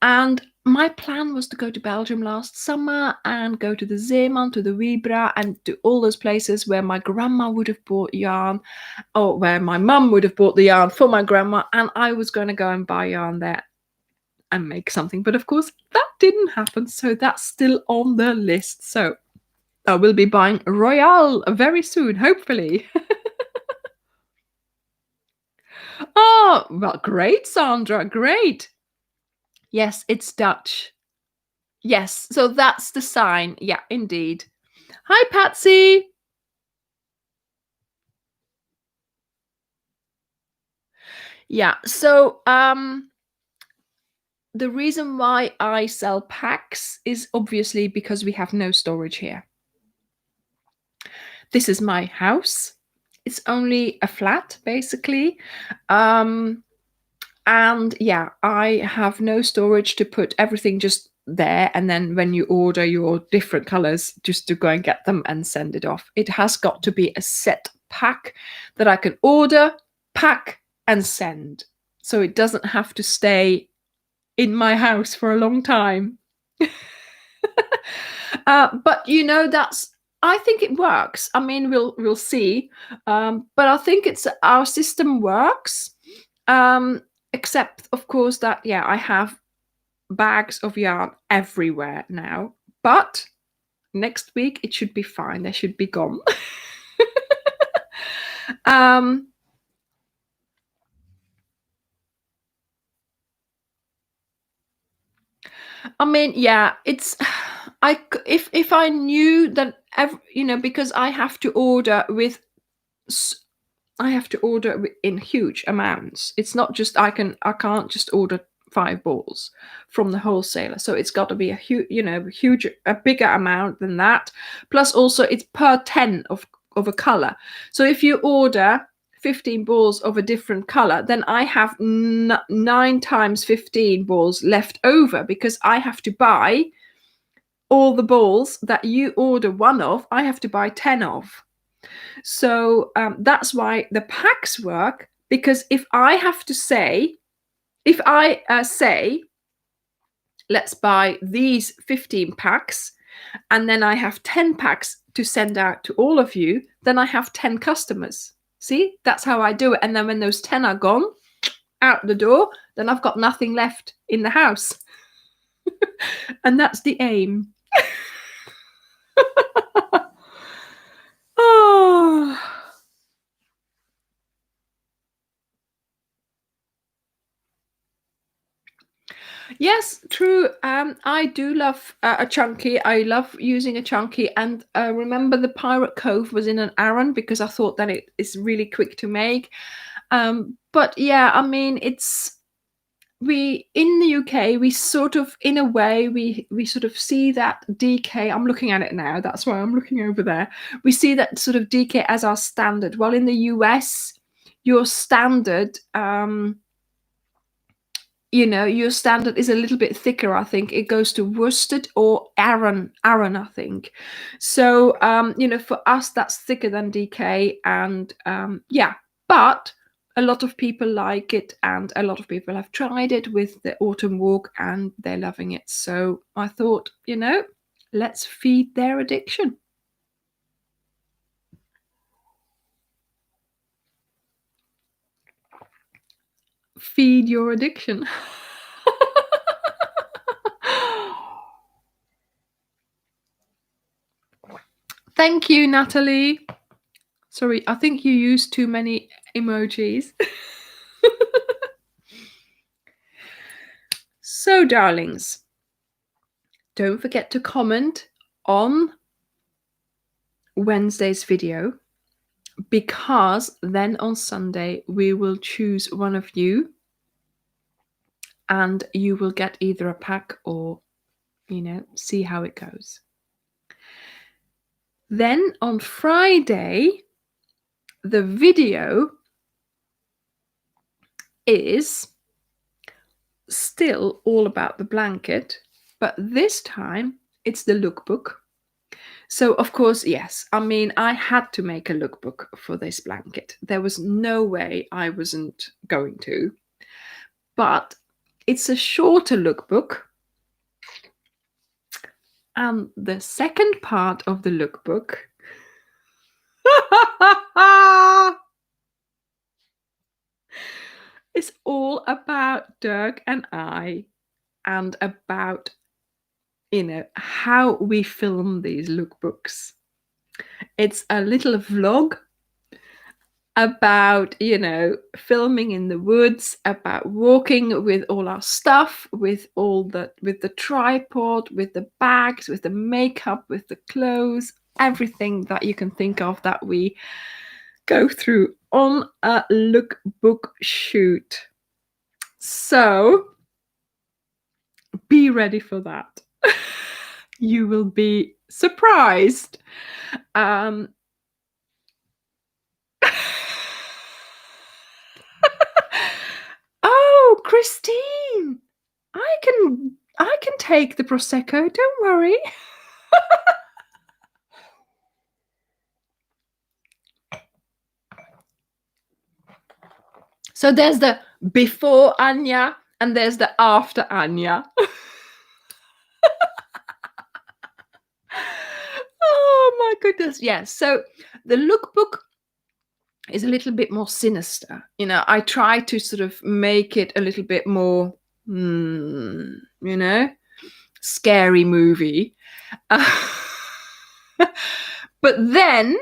And my plan was to go to Belgium last summer and go to the Zeeman, to the Wibra, and to all those places where my grandma would have bought yarn, or where my mum would have bought the yarn for my grandma, and I was going to go and buy yarn there. and make something. But of course, that didn't happen. So that's still on the list. So I will be buying Royale very soon, hopefully. Oh, well, great, Sandra. Great. Yes, it's Dutch. Yes, so that's the sign. Yeah, indeed. Hi, Patsy. Yeah, so the reason why I sell packs is obviously because we have no storage here. This is my house. It's only a flat, basically. And yeah, I have no storage to put everything just there. And then when you order your different colors, just to go and get them and send it off. It has got to be a set pack that I can order, pack, and send. So it doesn't have to stay in my house for a long time. But you know, I think it works. I mean, we'll see. But I think our system works. Except of course that I have bags of yarn everywhere now. But next week it should be fine. They should be gone. I mean, yeah, it's if I knew that because I have to order in huge amounts. It's not just I can't just order 5 balls from the wholesaler. So it's got to be a bigger amount than that. Plus also it's per 10 of a color. So if you order 15 balls of a different color, then I have 9 times 15 balls left over because I have to buy all the balls that you order one of, I have to buy 10 of. So that's why the packs work, because if I say, let's buy these 15 packs, and then I have 10 packs to send out to all of you, then I have 10 customers. See, that's how I do it. And then when those 10 are gone out the door, then I've got nothing left in the house. And that's the aim. Oh. Yes, true. I do love a chunky. I love using a chunky. And remember, the Pirate Cove was in an Aran because I thought that it is really quick to make. But yeah, I mean, we in the UK, we sort of, in a way, we sort of see that DK. I'm looking at it now. That's why I'm looking over there. We see that sort of DK as our standard. Well, in the US, your standard. Your standard is a little bit thicker. I think it goes to worsted or Aran, I think. So for us that's thicker than DK, and but a lot of people like it, and a lot of people have tried it with the autumn walk and they're loving it. So I thought, let's feed their addiction. Feed your addiction. Thank you, Natalie. Sorry, I think you used too many emojis. So, darlings, don't forget to comment on Wednesday's video, because then on Sunday we will choose one of you and you will get either a pack or, see how it goes. Then on Friday, the video is still all about the blanket, but this time it's the lookbook. So of course, yes, I mean, I had to make a lookbook for this blanket. There was no way I wasn't going to. But it's a shorter lookbook. And the second part of the lookbook is all about Dirk and I. and about, how we film these lookbooks. It's a little vlog about, filming in the woods, about walking with all our stuff, with the tripod, with the bags, with the makeup, with the clothes, everything that you can think of that we go through on a lookbook shoot. So be ready for that. You will be surprised. Oh, Christine, I can take the Prosecco, don't worry. So there's the before Anja and there's the after Anja. Oh my goodness. Yes. So the lookbook is a little bit more sinister. I try to sort of make it a little bit more, scary movie. But then,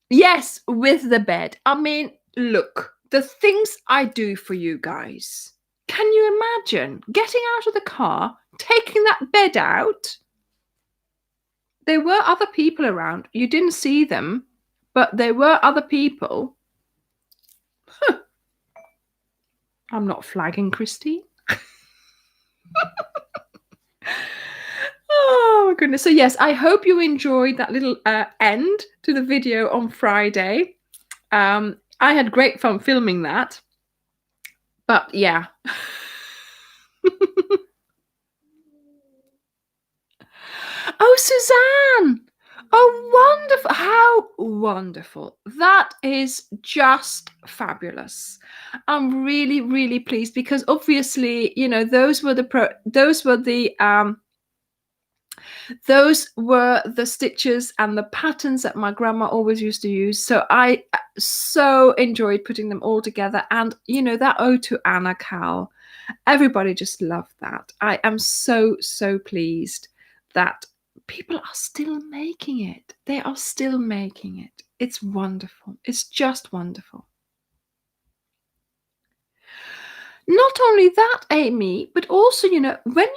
yes, with the bed. I mean, look, the things I do for you guys. Can you imagine getting out of the car, taking that bed out? There were other people around. You didn't see them, but there were other people. I'm not flagging Christine. Oh my goodness. So yes, I hope you enjoyed that little end to the video on Friday. I had great fun filming that. But yeah. Oh, Suzanne. Oh, wonderful. How wonderful. That is just fabulous. I'm really, really pleased because obviously, those were the stitches and the patterns that my grandma always used to use. So I so enjoyed putting them all together. And, that Ode to Anna cowl, everybody just loved that. I am so, so pleased that people are still making it. They are still making it. It's wonderful. It's just wonderful. Not only that, Amy, but also, when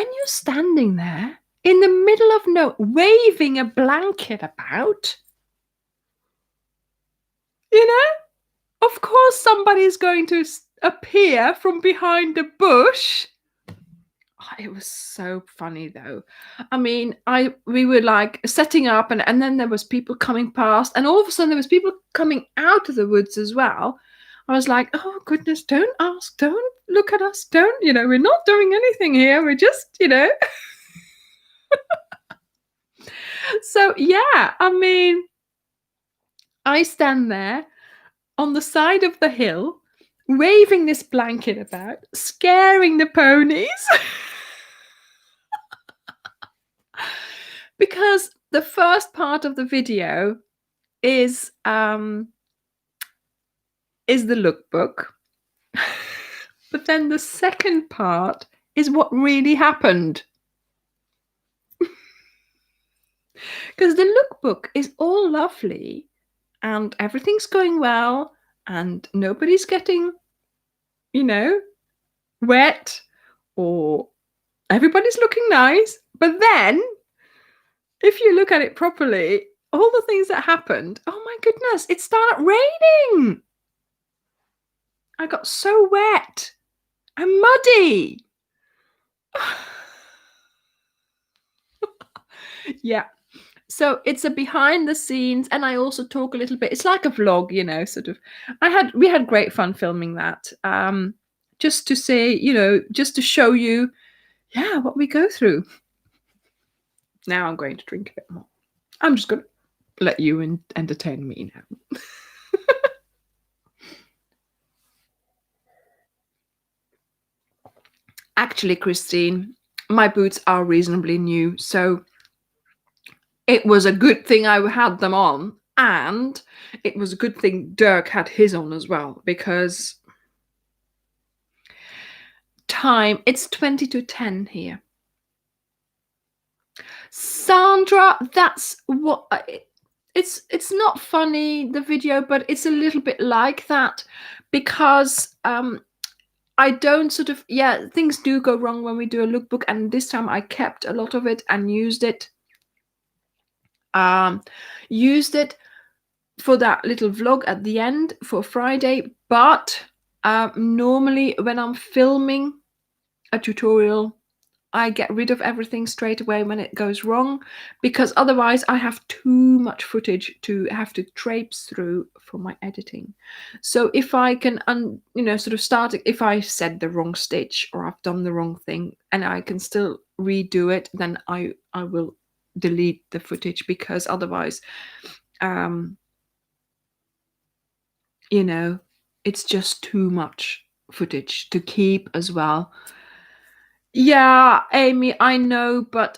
you're standing there in the middle of waving a blanket about, of course somebody's going to appear from behind a bush. It was so funny though. I mean, we were like setting up and then there was people coming past and all of a sudden there was people coming out of the woods as well. I was like, oh goodness, don't ask, don't look at us, don't, we're not doing anything here. We're just, So yeah, I mean, I stand there on the side of the hill, waving this blanket about, scaring the ponies. Because the first part of the video is the lookbook. But then the second part is what really happened. Because the lookbook is all lovely and everything's going well and nobody's getting, wet or everybody's looking nice. But then if you look at it properly, all the things that happened, oh my goodness, it started raining. I got so wet and muddy. Yeah. So it's a behind the scenes, and I also talk a little bit. It's like a vlog, sort of. We had great fun filming that. Just to say, just to show you, what we go through. Now I'm going to drink a bit more. I'm just going to let you entertain me now. Actually, Christine, my boots are reasonably new, so it was a good thing I had them on, and it was a good thing Dirk had his on as well, because time, it's 20 to 10 here. Sandra, that's what it's not funny, the video, but it's a little bit like that because I don't sort of, yeah, things do go wrong when we do a lookbook, and this time I kept a lot of it and used it for that little vlog at the end for Friday. But normally when I'm filming a tutorial, I get rid of everything straight away when it goes wrong, because otherwise I have too much footage to have to traipse through for my editing. So if I can, sort of start, if I said the wrong stitch or I've done the wrong thing and I can still redo it, then I will delete the footage, because otherwise, it's just too much footage to keep as well. Yeah, Amy, I know, but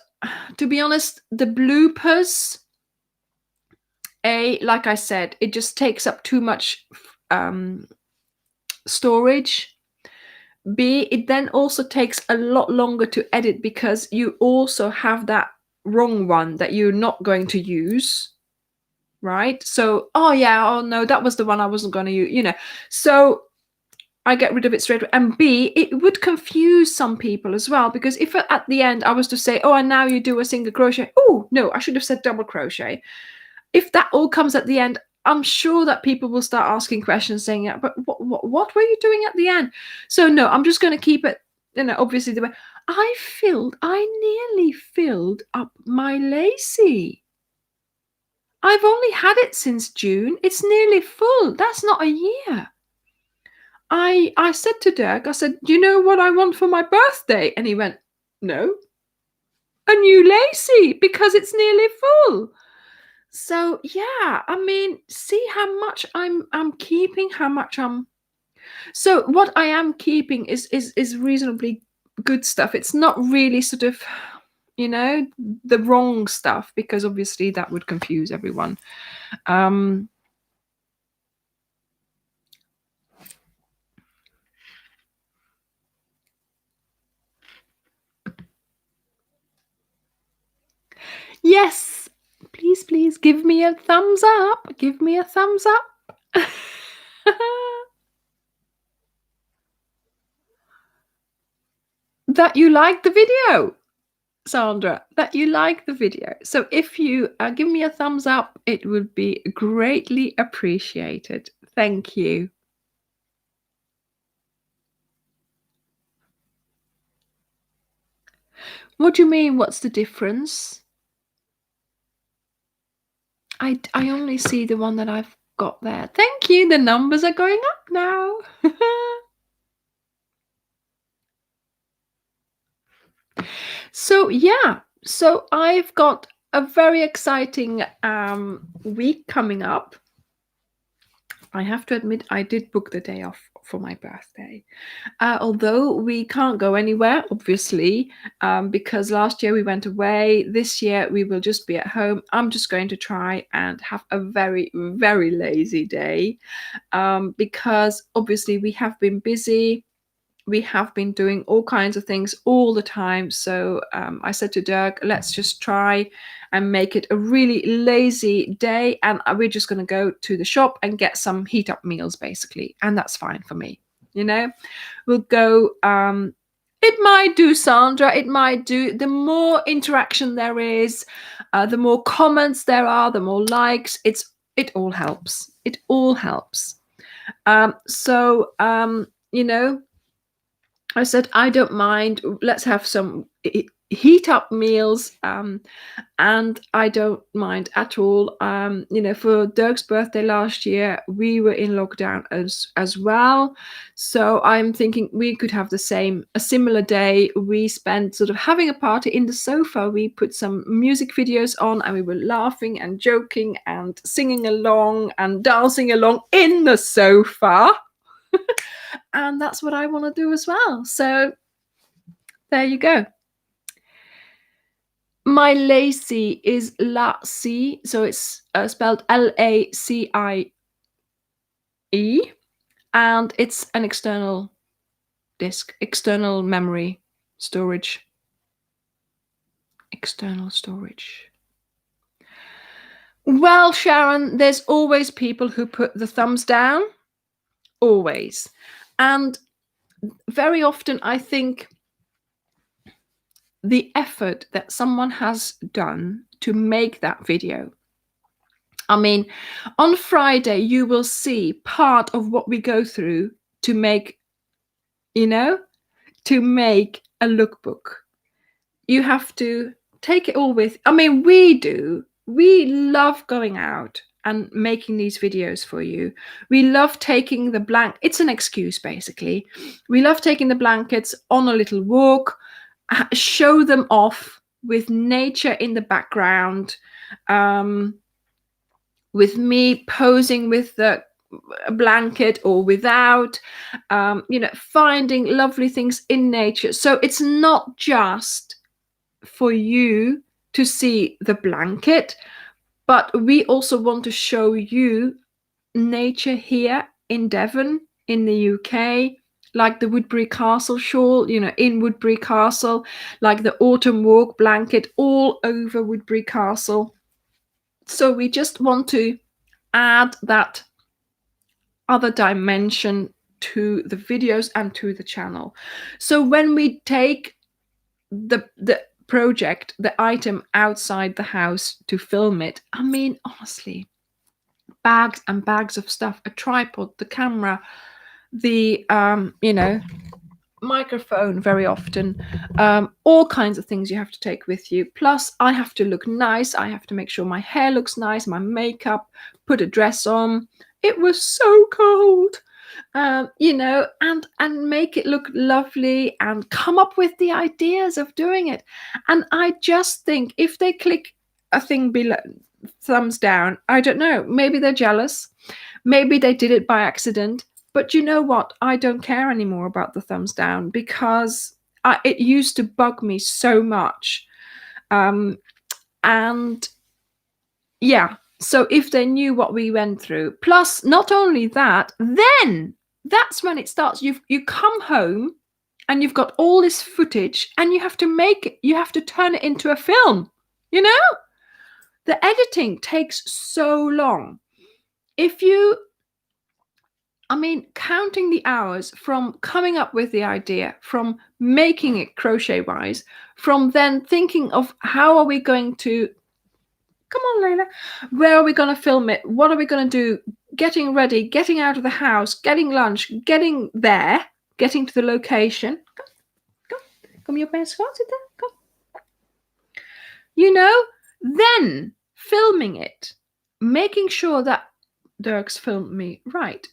to be honest, the bloopers, like I said, it just takes up too much storage. B, it then also takes a lot longer to edit because you also have that wrong one that you're not going to use, right? So, oh no, that was the one I wasn't going to use, So I get rid of it straight away. And B, it would confuse some people as well, because if at the end I was to say, and now you do a single crochet. Oh, no, I should have said double crochet. If that all comes at the end, I'm sure that people will start asking questions saying, yeah, but what were you doing at the end? So no, I'm just going to keep it, obviously the way I nearly filled up my lacy. I've only had it since June. It's nearly full. That's not a year. I said to Dirk, I said, do you know what I want for my birthday? And he went, no. A new lacy, because it's nearly full. So yeah, I mean, see how much I'm keeping, how much so what I am keeping is reasonably good stuff. It's not really sort of, the wrong stuff, because obviously that would confuse everyone. Yes, please give me a thumbs up. Give me a thumbs up. That you like the video, Sandra, that you like the video. So if you give me a thumbs up, it would be greatly appreciated. Thank you. What do you mean? What's the difference? I only see the one that I've got there. Thank you. The numbers are going up now. So yeah, so I've got a very exciting week coming up. I have to admit, I did book the day off for my birthday. Although we can't go anywhere, obviously, because last year we went away. This year we will just be at home. I'm just going to try and have a very, very lazy day, because obviously we have been busy. We have been doing all kinds of things all the time. So I said to Dirk, let's just try and make it a really lazy day. And we're just going to go to the shop and get some heat up meals, basically. And that's fine for me. We'll go. It might do, Sandra. It might do. The more interaction there is, the more comments there are, the more likes. It all helps. It all helps. I said, I don't mind. Let's have some heat up meals. And I don't mind at all. For Dirk's birthday last year, we were in lockdown as well. So I'm thinking we could have a similar day. We spent sort of having a party in the sofa. We put some music videos on and we were laughing and joking and singing along and dancing along in the sofa. And that's what I want to do as well. So there you go. My lacy is lacie, so it's spelled Lacie, and it's an external disk, external memory storage. External storage. Well, Sharon, there's always people who put the thumbs down. Always. And very often I think the effort that someone has done to make that video. I mean, on Friday, you will see part of what we go through to make, to make a lookbook. You have to take it all with. I mean, we do. We love going out and making these videos for you. We love taking the it's an excuse, basically. We love taking the blankets on a little walk, show them off with nature in the background, with me posing with the blanket or without, finding lovely things in nature. So it's not just for you to see the blanket, but we also want to show you nature here in Devon, in the UK, like the Woodbury Castle shawl, in Woodbury Castle, like the autumn walk blanket all over Woodbury Castle. So we just want to add that other dimension to the videos and to the channel. So when we take the project, the item outside the house to film it, I mean, honestly, bags and bags of stuff, a tripod, the camera, the microphone very often, all kinds of things you have to take with you. Plus I have to look nice. I have to make sure my hair looks nice, my makeup, put a dress on. It was so cold, and make it look lovely and come up with the ideas of doing it. And I just think if they click a thing below, thumbs down, I don't know, maybe they're jealous, maybe they did it by accident. But you know what? I don't care anymore about the thumbs down, because it used to bug me so much. And yeah, so if they knew what we went through, plus not only that, then that's when it starts. You come home and you've got all this footage and you have to turn it into a film, The editing takes so long. Counting the hours from coming up with the idea, from making it crochet wise, from then thinking of how are we going to, come on Layla, where are we going to film it? What are we going to do? Getting ready, getting out of the house, getting lunch, getting there, getting to the location. Come your pants, sit there, come. Then filming it, making sure that Dirk's filmed me right,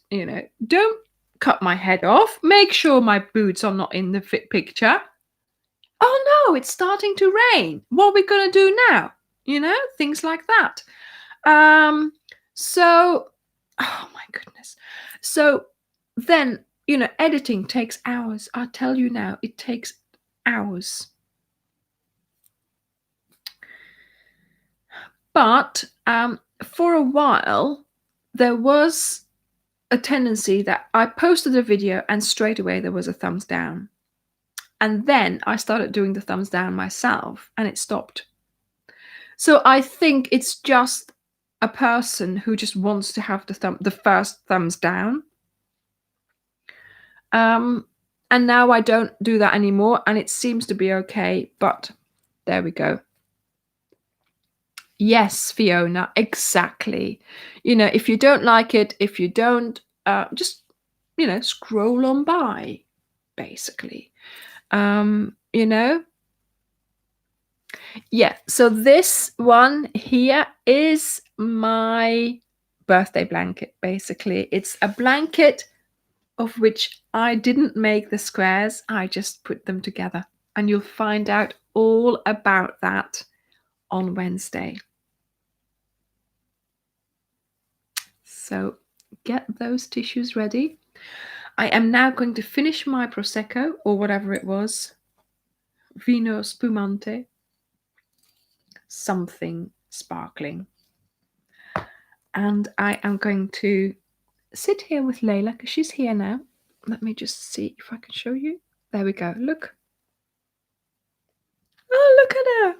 don't cut my head off, make sure my boots are not in the picture. Oh no, it's starting to rain, what are we going to do now? Things like that. So, oh my goodness. So then, editing takes hours. I'll tell you now, it takes hours. But for a while, there was a tendency that I posted a video and straight away there was a thumbs down. And then I started doing the thumbs down myself and it stopped. So I think it's just a person who just wants to have the first thumbs down. And now I don't do that anymore and it seems to be okay, but there we go. Yes, Fiona, exactly. If you don't like it, if you don't, just, scroll on by, basically. Yeah, so this one here is my birthday blanket, basically. It's a blanket of which I didn't make the squares, I just put them together. And you'll find out all about that on Wednesday. So get those tissues ready. I am now going to finish my Prosecco, or whatever it was. Vino Spumante. Something sparkling. And I am going to sit here with Layla, because she's here now. Let me just see if I can show you. There we go. Look. Oh, look at her.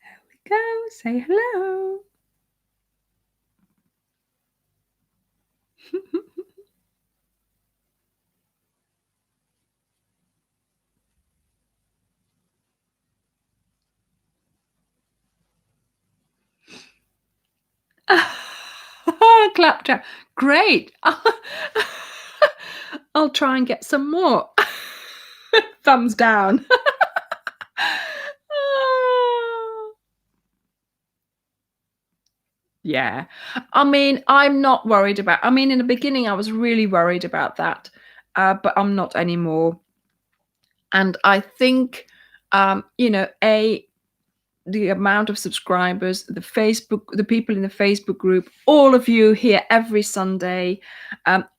There we go. Say hello. Claptrap. Great. I'll try and get some more. Thumbs down. Yeah. I mean, I'm not worried about, I mean, in the beginning, I was really worried about that, but I'm not anymore. And I think, the amount of subscribers, the people in the Facebook group, all of you here every Sunday,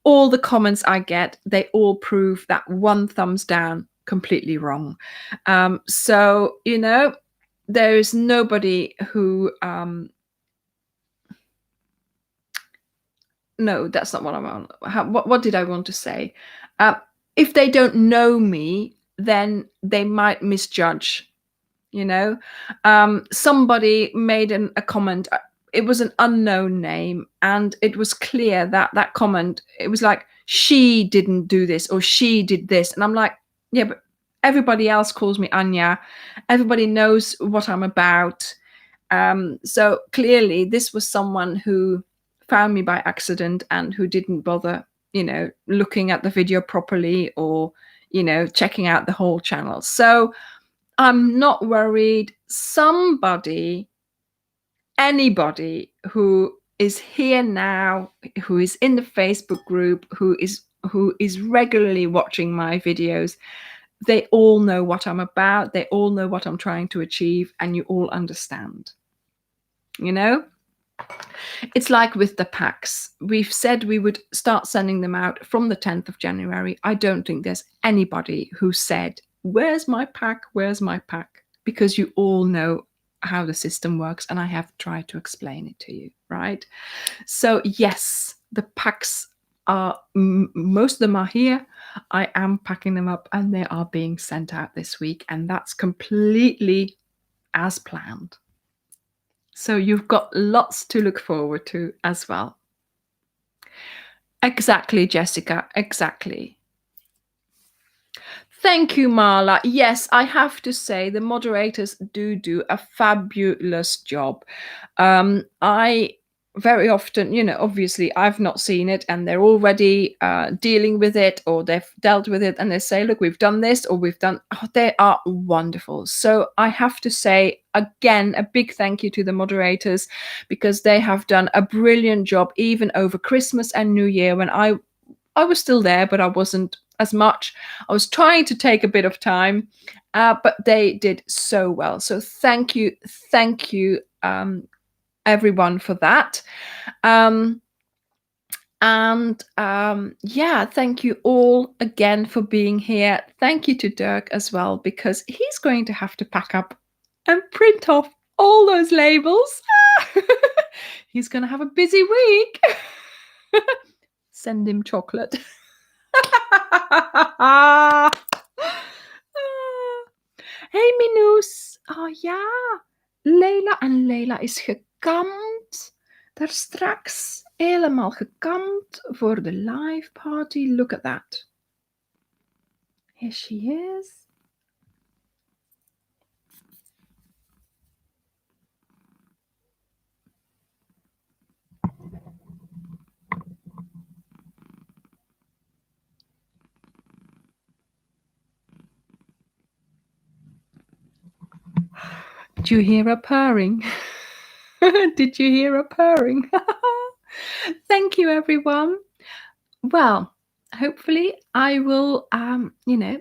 all the comments I get, they all prove that one thumbs down completely wrong. So, there is nobody who, no, that's not what I want. What did I want to say? If they don't know me, then they might misjudge. Somebody made a comment. It was an unknown name, and it was clear that comment, it was like, she didn't do this or she did this, and I'm like, yeah, but everybody else calls me Anja. Everybody knows what I'm about. So clearly this was someone who found me by accident and who didn't bother, looking at the video properly or, checking out the whole channel. So I'm not worried. Anybody who is here now, who is in the Facebook group, who is regularly watching my videos, they all know what I'm about. They all know what I'm trying to achieve, and you all understand. It's like with the packs. We've said we would start sending them out from the 10th of January. I don't think there's anybody who said, where's my pack? Where's my pack? Because you all know how the system works, and I have tried to explain it to you, right? So yes, the packs are, most of them are here. I am packing them up and they are being sent out this week, and that's completely as planned. So you've got lots to look forward to as well. Exactly, Jessica, exactly. Thank you, Marla. Yes, I have to say the moderators do a fabulous job. I very often, obviously I've not seen it and they're already dealing with it, or they've dealt with it, and they say, look, we've done this, or we've done, they are wonderful. So I have to say, again, a big thank you to the moderators, because they have done a brilliant job, even over Christmas and New Year, when I was still there, but I wasn't as much. I was trying to take a bit of time, but they did so well. So thank you, everyone, for that. Yeah, thank you all again for being here. Thank you to Dirk as well, because he's going to have to pack up and print off all those labels. He's going to have a busy week. Send him chocolate. Hey Minus. Oh ja, Leila is gekamd. Daar straks helemaal gekamd voor de live party. Look at that. Here she is. Did you hear her purring? Did you hear her purring? Thank you, everyone. Well, hopefully I will,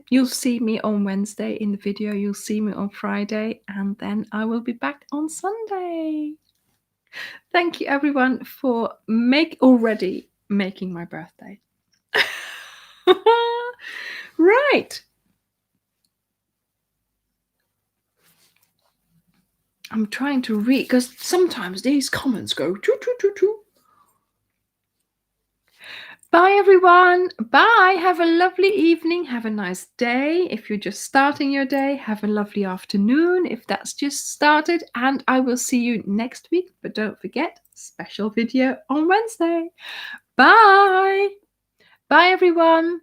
you'll see me on Wednesday in the video. You'll see me on Friday, and then I will be back on Sunday. Thank you, everyone, for already making my birthday. Right. I'm trying to read, because sometimes these comments go choo, choo, choo, choo. Bye, everyone. Bye. Have a lovely evening. Have a nice day. If you're just starting your day, have a lovely afternoon if that's just started. And I will see you next week. But don't forget, special video on Wednesday. Bye. Bye, everyone.